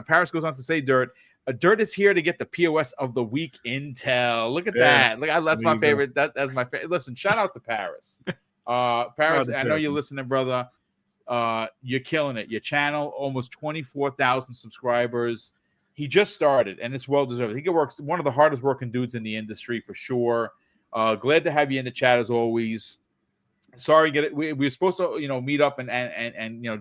Paris goes on to say, Dirt is here to get the POS of the week intel. Look at that. That's my favorite. That's my favorite. Listen, shout out to Paris. Paris, I know you're listening, brother. You're killing it. Your channel, almost 24,000 subscribers. He just started, and it's well deserved. He works one of the hardest working dudes in the industry for sure. Glad to have you in the chat as always. Sorry, we were supposed to meet up and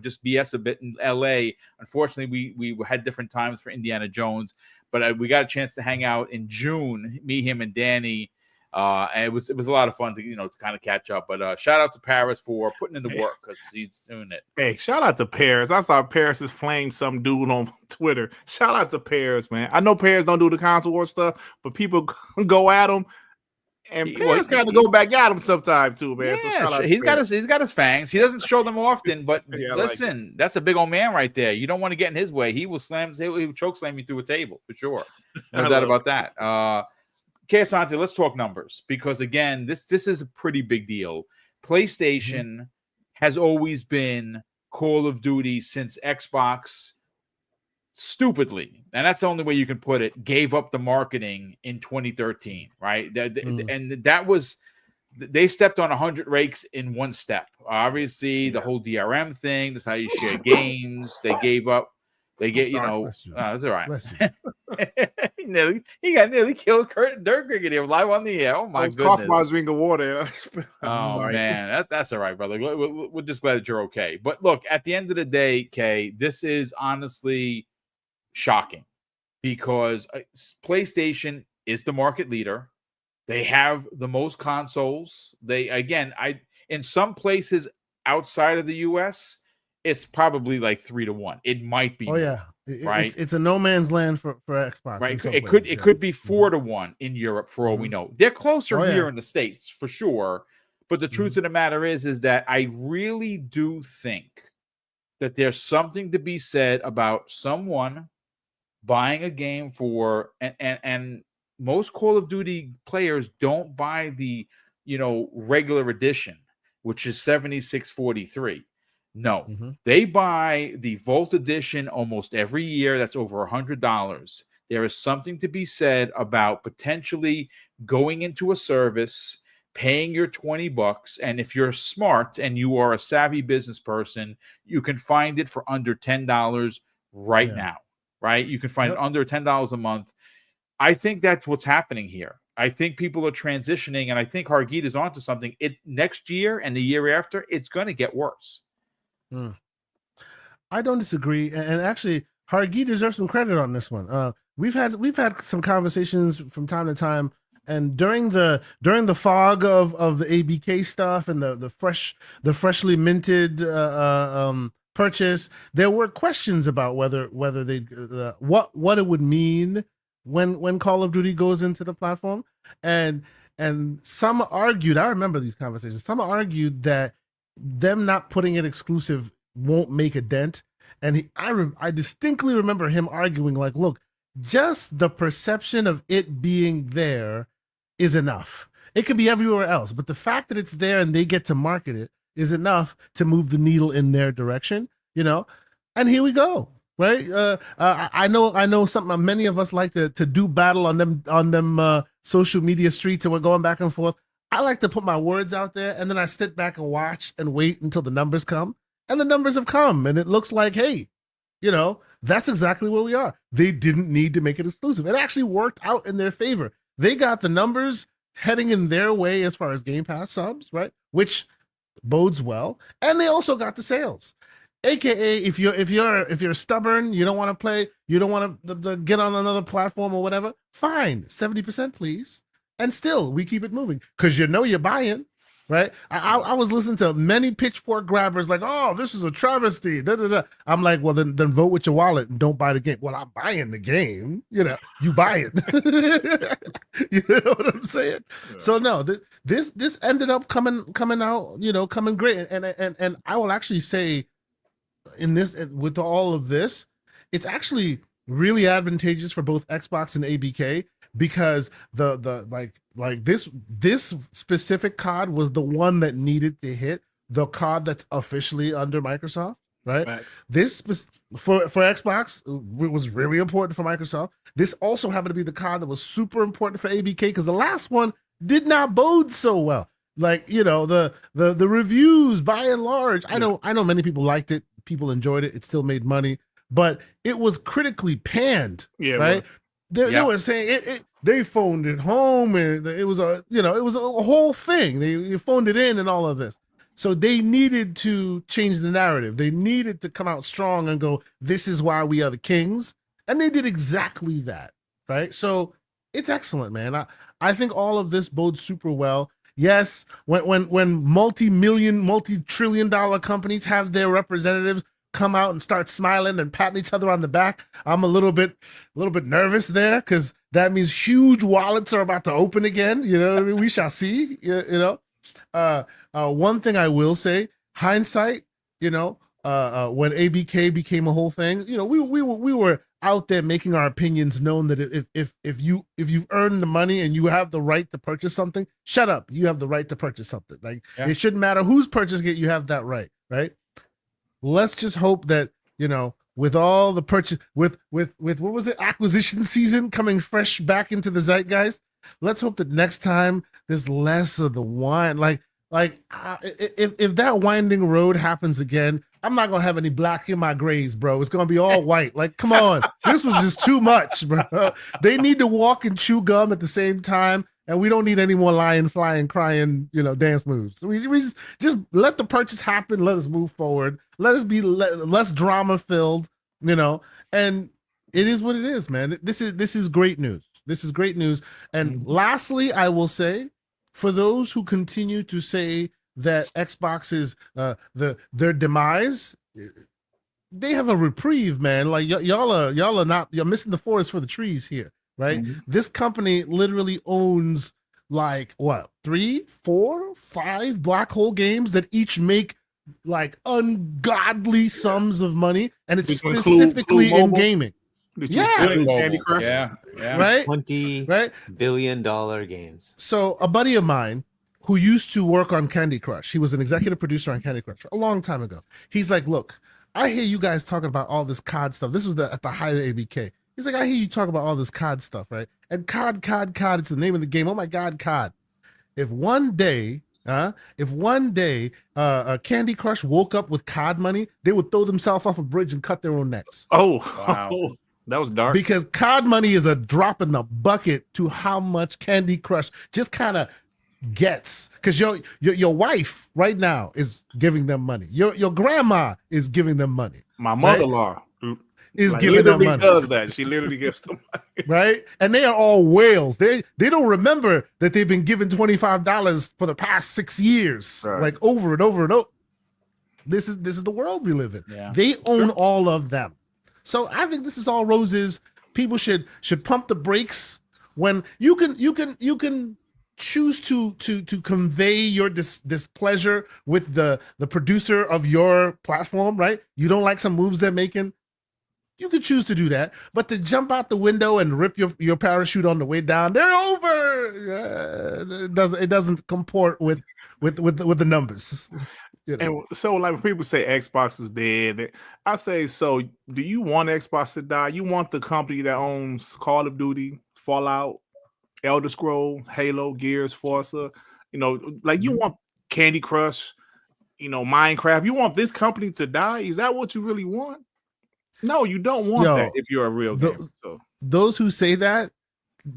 just BS a bit in LA. Unfortunately, we had different times for Indiana Jones, but we got a chance to hang out in June. Me, him, and Danny. And it was a lot of fun to kind of catch up. But shout out to Paris for putting in the work because he's doing it. Hey, shout out to Paris. I saw Paris has flamed some dude on Twitter. Shout out to Paris, man. I know Paris don't do the console war stuff, but people go at him. And Paris kind of go back at him sometime too, man. Yeah, so he's got his fangs. He doesn't show them often, but listen, that's a big old man right there. You don't want to get in his way. He will choke slam you through a table for sure. No doubt about that. Asante, let's talk numbers because again, this is a pretty big deal. PlayStation has always been Call of Duty since Xbox stupidly, and that's the only way you can put it, gave up the marketing in 2013, right? And that was they stepped on 100 rakes in one step. Obviously, the whole DRM thing, that's how you share games. They gave up. They get, that's all right. He got nearly killed Dirk Brigadier live on the air. Oh my goodness! Cough my drink of water. Man, that's all right, brother. We're just glad that you're okay. But look, at the end of the day, Kay, this is honestly shocking because PlayStation is the market leader. They have the most consoles. In some places outside of the US, it's probably like 3-1. It might be. Oh yeah, right. It's a no man's land for Xbox. Right. It could be 4-1 in Europe for all we know. They're closer here in the States for sure. But the truth of the matter is that I really do think that there's something to be said about someone buying a game for and most Call of Duty players don't buy the regular edition, which is 76.43. No, they buy the Vault Edition almost every year. That's over $100. There is something to be said about potentially going into a service, paying your $20, and if you're smart and you are a savvy business person, you can find it for under $10 right now, right? You can find it under $10 a month. I think that's what's happening here. I think people are transitioning, and I think Hargeet is onto something. Next year and the year after, it's going to get worse. I don't disagree, and actually, Hargeet deserves some credit on this one. We've had some conversations from time to time, and during the fog of the ABK stuff and the freshly minted purchase, there were questions about whether they what it would mean when Call of Duty goes into the platform, and some argued. I remember these conversations. Some argued that them not putting it exclusive won't make a dent, and I distinctly remember him arguing like, look, just the perception of it being there is enough. It could be everywhere else, but the fact that it's there and they get to market it is enough to move the needle in their direction, you know. And here we go, right? I know something. Many of us like to do battle on them social media streets, and we're going back and forth. I like to put my words out there, and then I sit back and watch and wait until the numbers come, and the numbers have come, and it looks like, hey, you know, that's exactly where we are. They didn't need to make it exclusive. It actually worked out in their favor. They got the numbers heading in their way as far as Game Pass subs, right? Which bodes well. And they also got the sales. AKA, if you're stubborn, you don't want to play, you don't want to get on another platform or whatever, fine, 70%, please. And still, we keep it moving because you know you're buying. Right, I was listening to many pitchfork grabbers like, "Oh, this is a travesty." Da, da, da. I'm like, "Well, then vote with your wallet and don't buy the game." Well, I'm buying the game. You know, you buy it. You know what I'm saying? Yeah. So no, this ended up coming out. You know, coming great. And I will actually say, in this, with all of this, it's actually really advantageous for both Xbox and ABK because the like this specific COD was the one that needed to hit, the COD that's officially under Microsoft, right? Max. This for Xbox it was really important for Microsoft. This also happened to be the COD that was super important for ABK because the last one did not bode so well. Like, you know, the reviews by and large, I know many people liked it, people enjoyed it, it still made money, but it was critically panned, right? They were saying they phoned it home, and it was a whole thing. They phoned it in and all of this. So they needed to change the narrative. They needed to come out strong and go, "This is why we are the kings," and they did exactly that, right? So it's excellent, man. I think all of this bodes super well. Yes, when multi-million, multi-trillion-dollar companies have their representatives come out and start smiling and patting each other on the back, I'm a little bit nervous there because that means huge wallets are about to open again. You know what I mean? We shall see. You know, one thing I will say, hindsight. You know, when ABK became a whole thing, you know, we were out there making our opinions known that if you've earned the money and you have the right to purchase something, shut up. You have the right to purchase something. Like it shouldn't matter who's purchasing it. You have that right, right? Let's just hope that, you know, with all the purchase, with what was it, acquisition season coming fresh back into the zeitgeist, let's hope that next time there's less of the wine. If that winding road happens again, I'm not gonna have any black in my grays, bro. It's gonna be all white. Like, come on, this was just too much, bro. They need to walk and chew gum at the same time. And we don't need any more lying, flying, crying, you know, dance moves. We just let the purchase happen. Let us move forward. Let us be less drama filled, you know. And it is what it is, man. This is great news. This is great news. And lastly, I will say, for those who continue to say that Xbox is their demise, they have a reprieve, man. Like y'all are not. You're missing the forest for the trees here. Right? This company literally owns like what 3, 4, 5 black hole games that each make like ungodly sums of money, and it's specifically in gaming. Candy Crush. Yeah, right. $20 billion games. So a buddy of mine who used to work on Candy Crush, he was an executive producer on Candy Crush a long time ago. He's like, "Look, I hear you guys talking about all this COD stuff. This was at the height of ABK. He's like, I hear you talk about all this COD stuff, right? And COD, it's the name of the game. Oh my God, COD. If one day Candy Crush woke up with COD money, they would throw themselves off a bridge and cut their own necks. Oh, wow. That was dark. Because COD money is a drop in the bucket to how much Candy Crush just kind of gets. Because your wife right now is giving them money. Your grandma is giving them money. My mother-in-law. Right? Is giving them money. Does that? She literally gives them money, right? And they are all whales. They don't remember that they've been given $25 for the past 6 years, right. Like over and over and over. This is the world we live in. Yeah. They own all of them. So I think this is all roses. People should pump the brakes when you can choose to convey your displeasure with the producer of your platform, right? You don't like some moves they're making. You could choose to do that, but to jump out the window and rip your parachute on the way down, they're over. It doesn't comport with the numbers. You know? And so, like when people say Xbox is dead, I say, so do you want Xbox to die? You want the company that owns Call of Duty, Fallout, Elder Scroll, Halo, Gears, Forza, like you want Candy Crush, Minecraft. You want this company to die? Is that what you really want? No, you don't want that if you're a real gamer. So those who say that,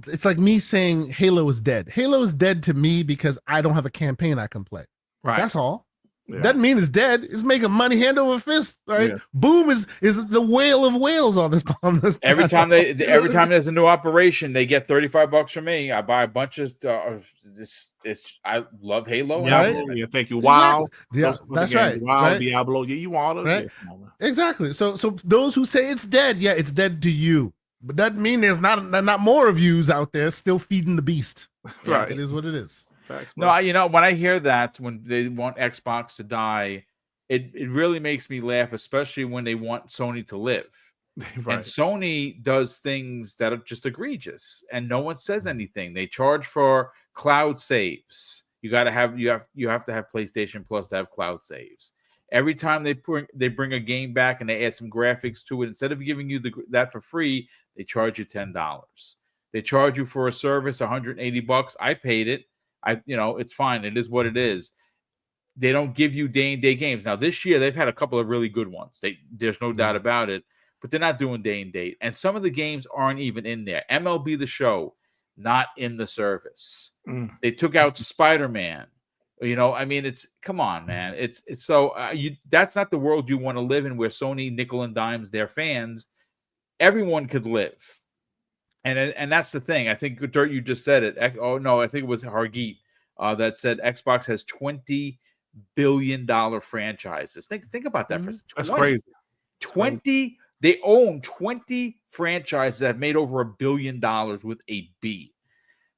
it's like me saying Halo is dead. Halo is dead to me because I don't have a campaign I can play. Right. That's all. Yeah. Doesn't mean it's dead. It's making money hand over fist, right? Yeah. Boom is the whale of whales on this. Every time there's a new operation, they get $35 from me. I buy a bunch of I love Halo. Yeah, thank you. Wow. Yeah, that's right. Wow, right? Diablo. Yeah, you want it. Right? Yeah. Exactly. So those who say it's dead, yeah, it's dead to you. But doesn't mean there's not more of yous out there still feeding the beast. Right. It is what it is. Facts, no, when I hear that, when they want Xbox to die, it really makes me laugh, especially when they want Sony to live. Right. And Sony does things that are just egregious, and no one says anything. They charge for cloud saves. You have to have PlayStation Plus to have cloud saves. Every time they bring a game back and they add some graphics to it, instead of giving you that for free, they charge you $10. They charge you for a service $180. I paid it. It's fine. It is what it is. They don't give you day and day games. Now this year they've had a couple of really good ones. There's no doubt about it, but they're not doing day and date. And some of the games aren't even in there. MLB The Show, not in the service. They took out Spider-Man. It's come on, man. It's so that's not the world you want to live in, where Sony nickel and dimes their fans. Everyone could live. And that's the thing. I think, Dirt, you just said it. Oh, no, I think it was Hargeet that said Xbox has $20 billion franchises. Think about that for a second. That's crazy. 20. They own 20 franchises that have made over $1 billion with a B.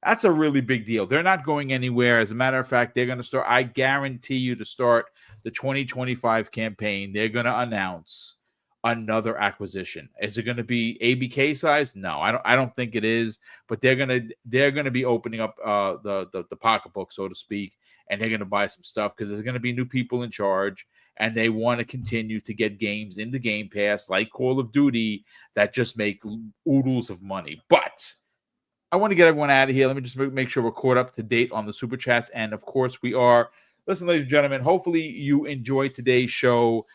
That's a really big deal. They're not going anywhere. As a matter of fact, they're going to start. I guarantee you, to start the 2025 campaign, they're going to announce another acquisition. Is it going to be ABK size? No, I don't think it is. But they're gonna be opening up the pocketbook, so to speak, and they're gonna buy some stuff because there's gonna be new people in charge, and they want to continue to get games in the Game Pass like Call of Duty that just make oodles of money. But I want to get everyone out of here. Let me just make sure we're caught up to date on the super chats, and of course we are. Listen, ladies and gentlemen, hopefully you enjoyed today's show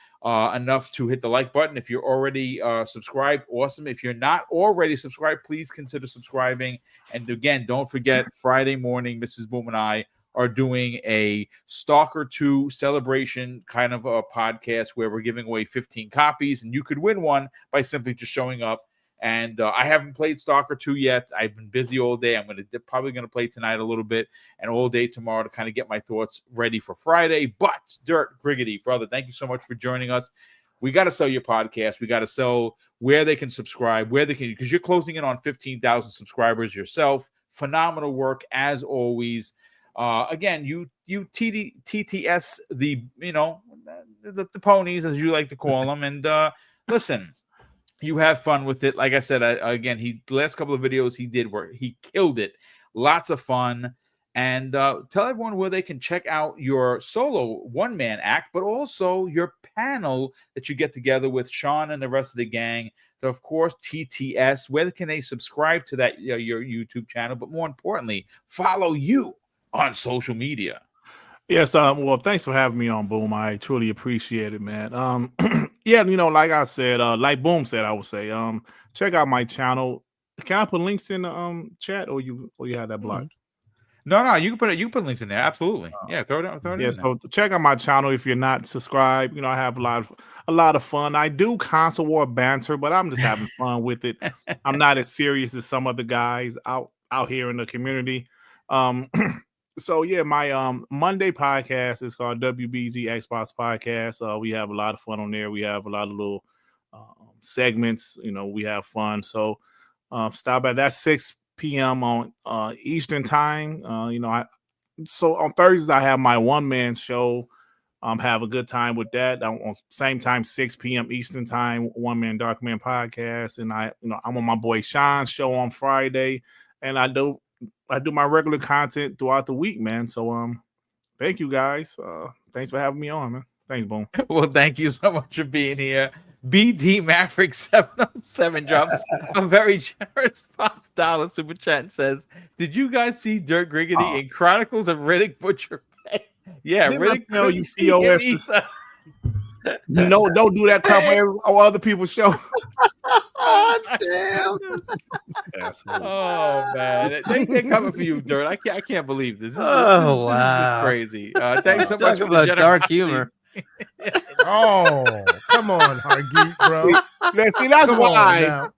enough to hit the like button. If you're already subscribed, awesome. If you're not already subscribed, please consider subscribing. And again, don't forget, Friday morning, Mrs. Boom and I are doing a Stalker 2 celebration kind of a podcast where we're giving away 15 copies, and you could win one by simply just showing up. And I haven't played Stalker 2 yet. I've been busy all day. I'm probably going to play tonight a little bit and all day tomorrow to kind of get my thoughts ready for Friday. But Dirt Griggity, brother, thank you so much for joining us. We got to sell your podcast. We got to sell where they can subscribe, because you're closing in on 15,000 subscribers yourself. Phenomenal work as always. Again, you TTS the ponies, as you like to call them, and listen. You have fun with it. Like I said, again, the last couple of videos he did where he killed it. Lots of fun. And tell everyone where they can check out your solo one-man act, but also your panel that you get together with Sean and the rest of the gang. So, of course, TTS. Where can they subscribe to that your YouTube channel? But more importantly, follow you on social media. Yes, well, thanks for having me on, Boom. I truly appreciate it, man. Yeah, like I said, like Boom said, I would say, check out my channel. Can I put links in the chat, or you have that blocked? No, you can put links in there. Absolutely. Yeah, throw it in there. So check out my channel if you're not subscribed. I have a lot of fun. I do console war banter, but I'm just having fun with it. I'm not as serious as some other guys out here in the community. So yeah, my Monday podcast is called WBZ Xbox Podcast. We have a lot of fun on there. We have a lot of little segments. We have fun. So stop by. That's 6 p.m. on Eastern time. So on Thursdays I have my one-man show Have a good time with that. On same time, 6 p.m. Eastern time, One Man Dark Man podcast. And I'm on my boy Sean's show on Friday, and I do my regular content throughout the week, man. So thank you guys. Thanks for having me on, man. Thanks, Boom. Well, thank you so much for being here. BD Maverick 707 drops a very generous $5 super chat and says, "Did you guys see Dirt Griggity in Chronicles of Riddick Butcher Bay?" Yeah, Riddick. Tell you COS. No, don't do that crap on other people's show. Oh, damn. Oh man, they're coming for you, Dirt. I can't believe this. Wow, this is just crazy. Thanks so much for about the dark humor. Oh, come on, Hargeet, bro. Now, see, that's why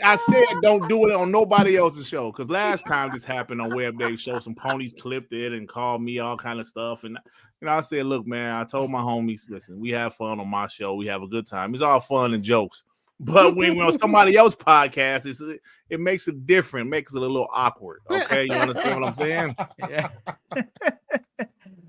I said don't do it on nobody else's show. Because last time this happened on Web Day Show, some ponies clipped it and called me all kind of stuff. And I said, look, man, I told my homies, listen, we have fun on my show. We have a good time. It's all fun and jokes. But when we're on somebody else's podcast, it makes it different, makes it a little awkward. Okay, you understand what I'm saying? Yeah.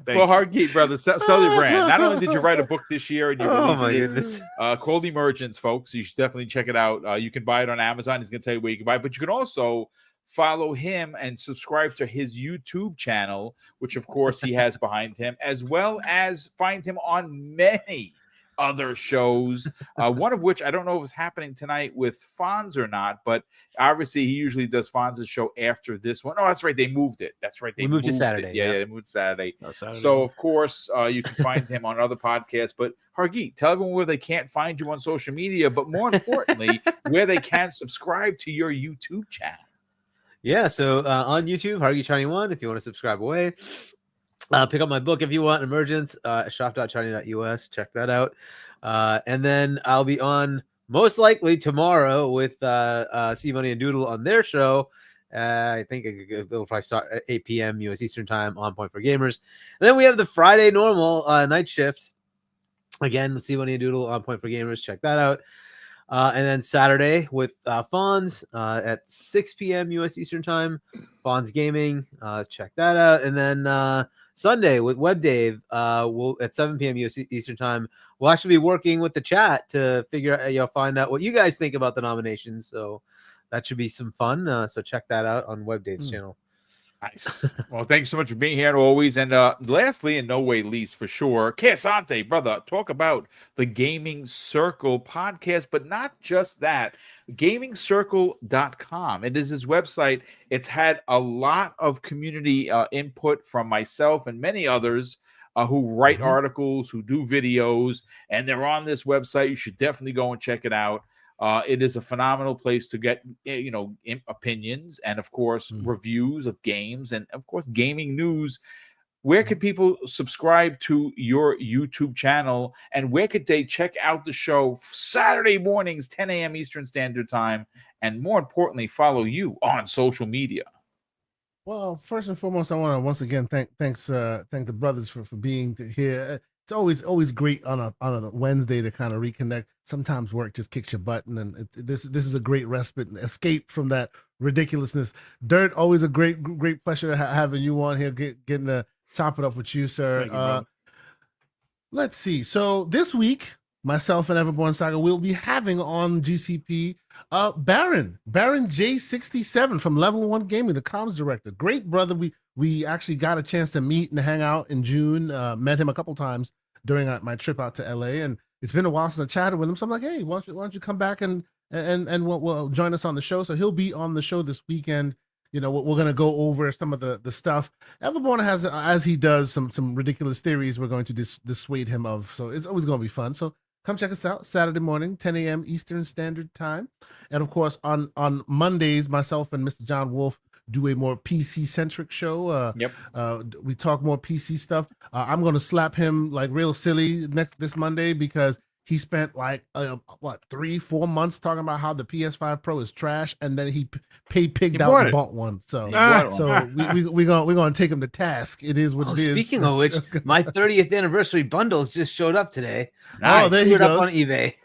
Well, Hargeet, brother, sell your brand. Not only did you write a book this year, and you released it, called Emergence, folks. You should definitely check it out. You can buy it on Amazon. He's going to tell you where you can buy it, but you can also follow him and subscribe to his YouTube channel, which of course he has behind him, as well as find him on many other shows, one of which I don't know if it's happening tonight with Fonz or not, but obviously he usually does Fonz's show after this one. Oh, that's right, they moved it. That's right, they moved to Saturday. Yeah, they moved Saturday. So of course you can find him on other podcasts. But Hargeet, tell everyone where they can't find you on social media, but more importantly, where they can subscribe to your YouTube channel. Yeah, so on YouTube, Hargeet21, if you want to subscribe away. Pick up my book if you want, Emergence, shop.china.us. Check that out. And then I'll be on most likely tomorrow with C Money and Doodle on their show. I think it'll probably start at 8 p.m. U.S. Eastern Time, On Point for Gamers. And then we have the Friday normal night shift. Again, with C Money and Doodle, On Point for Gamers. Check that out. And then Saturday with Fonz at 6 p.m. U.S. Eastern Time, Fonz Gaming. Check that out. And then Sunday with Web Dave we'll at 7 p.m. U.S. Eastern Time. We'll actually be working with the chat to figure out, find out what you guys think about the nominations. So that should be some fun. So check that out on Web Dave's channel. Nice. Well, thanks so much for being here always. And lastly, and no way least for sure, Asante, brother, talk about the Gaming Circle podcast, but not just that. GamingCircle.com. It is his website. It's had a lot of community input from myself and many others who write articles, who do videos, and they're on this website. You should definitely go and check it out. It is a phenomenal place to get, opinions and, of course, reviews of games and, of course, gaming news. Where could people subscribe to your YouTube channel, and where could they check out the show Saturday mornings, 10 a.m. Eastern Standard Time, and more importantly, follow you on social media? Well, first and foremost, I want to once again thank the brothers for being here. It's always great on a Wednesday to kind of reconnect. Sometimes work just kicks your butt, and this is a great respite and escape from that ridiculousness. Dirt, always a great pleasure having you on here, getting to chop it up with you, sir. You, let's see. So this week, myself and Everborn Saga will be having on GCP Baron J67 from Level 1 Gaming, the comms director. Great brother. We actually got a chance to meet and hang out in June. Met him a couple times during my trip out to LA, and it's been a while since I chatted with him. So I'm like, hey, why don't you come back and we'll join us on the show. So he'll be on the show this weekend. We're going to go over some of the stuff. Everborn has, as he does, some ridiculous theories we're going to dissuade him of. So it's always going to be fun. So come check us out Saturday morning, 10 a.m. Eastern Standard Time. And of course, on Mondays, myself and Mr. John Wolf do a more PC-centric show. We talk more PC stuff. I'm going to slap him like real silly this Monday because he spent like 3-4 months talking about how the PS5 Pro is trash, and then he pigged out and bought one. So we're gonna take him to task. It is what it is. Speaking of which, my 30th anniversary bundles just showed up today. Nice. Oh, there you go. Up on eBay.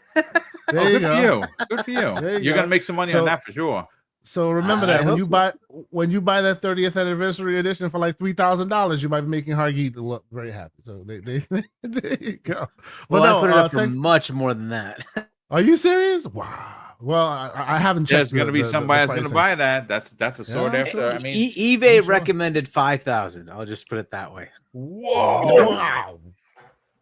There you go. Good for you. You're gonna make some money on that for sure. So remember that when when you buy that 30th anniversary edition for like $3,000, you might be making Hargeet look very happy. So they there you go. But well, I put it up for much more than that. Are you serious? Wow. Well, I haven't checked. There's going to be somebody that's going to buy that. That's a sword after. I mean, eBay recommended 5,000. I'll just put it that way. Whoa! Wow!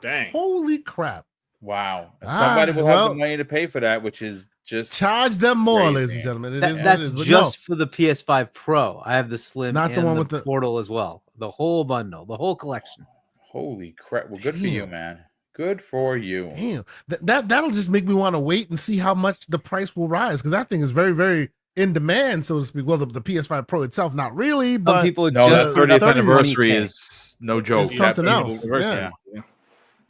Dang! Holy crap! Wow! Somebody will have the money to pay for that, which is just charge them more, crazy, ladies and gentlemen. That's just for the PS5 Pro. I have the Slim, not the one with the Portal as well. The whole bundle, the whole collection. Holy crap! Well, good for you, man. Good for you. Damn. That'll just make me want to wait and see how much the price will rise, because that thing is very, very in demand, so to speak. Well, the PS5 Pro itself, not really, but people no, that 30th anniversary is no joke. It's something else. Yeah.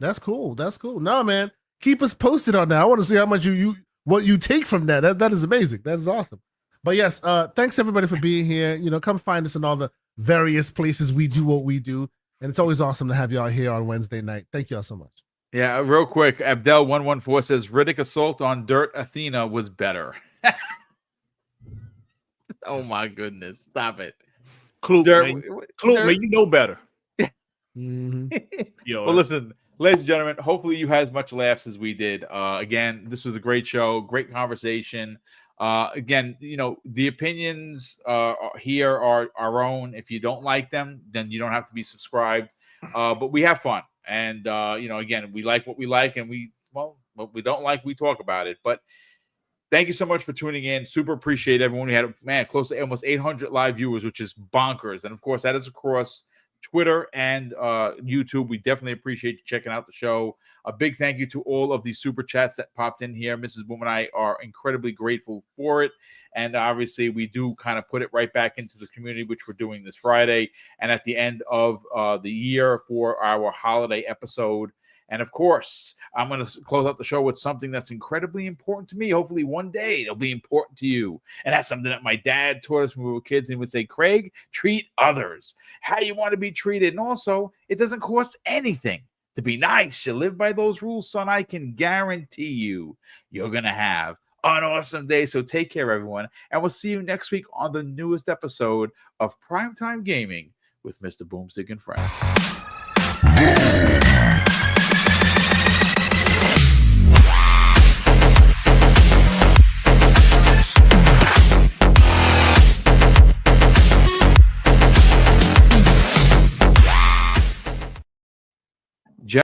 That's cool. That's cool. No, man, keep us posted on that. I want to see how much what you take from that. That is amazing. That is awesome. But yes, thanks everybody for being here. You know, come find us in all the various places we do what we do, and it's always awesome to have y'all here on Wednesday night. Thank y'all so much. Yeah, real quick, Abdel114 says Riddick assault on Dirt Athena was better. Oh my goodness, stop it. Clue, man, you know better. Mm-hmm. Well, listen, ladies and gentlemen, hopefully you had as much laughs as we did. Again, this was a great show, great conversation. Again, you know, the opinions here are our own. If you don't like them, then you don't have to be subscribed. But we have fun. And, you know, again, we like what we like, and what we don't like, we talk about it. But thank you so much for tuning in. Super appreciate everyone. We had, close to almost 800 live viewers, which is bonkers. And, of course, that is across Twitter and YouTube. We definitely appreciate you checking out the show. A big thank you to all of the super chats that popped in here. Mrs. Boom and I are incredibly grateful for it. And obviously, we do kind of put it right back into the community, which we're doing this Friday and at the end of the year for our holiday episode. And of course, I'm going to close out the show with something that's incredibly important to me. Hopefully one day it'll be important to you. And that's something that my dad taught us when we were kids. And he would say, Craig, treat others how you want to be treated. And also, it doesn't cost anything to be nice. You live by those rules, son. I can guarantee you're going to have an awesome day. So take care, everyone. And we'll see you next week on the newest episode of Primetime Gaming with Mr. BoomStick and Friends.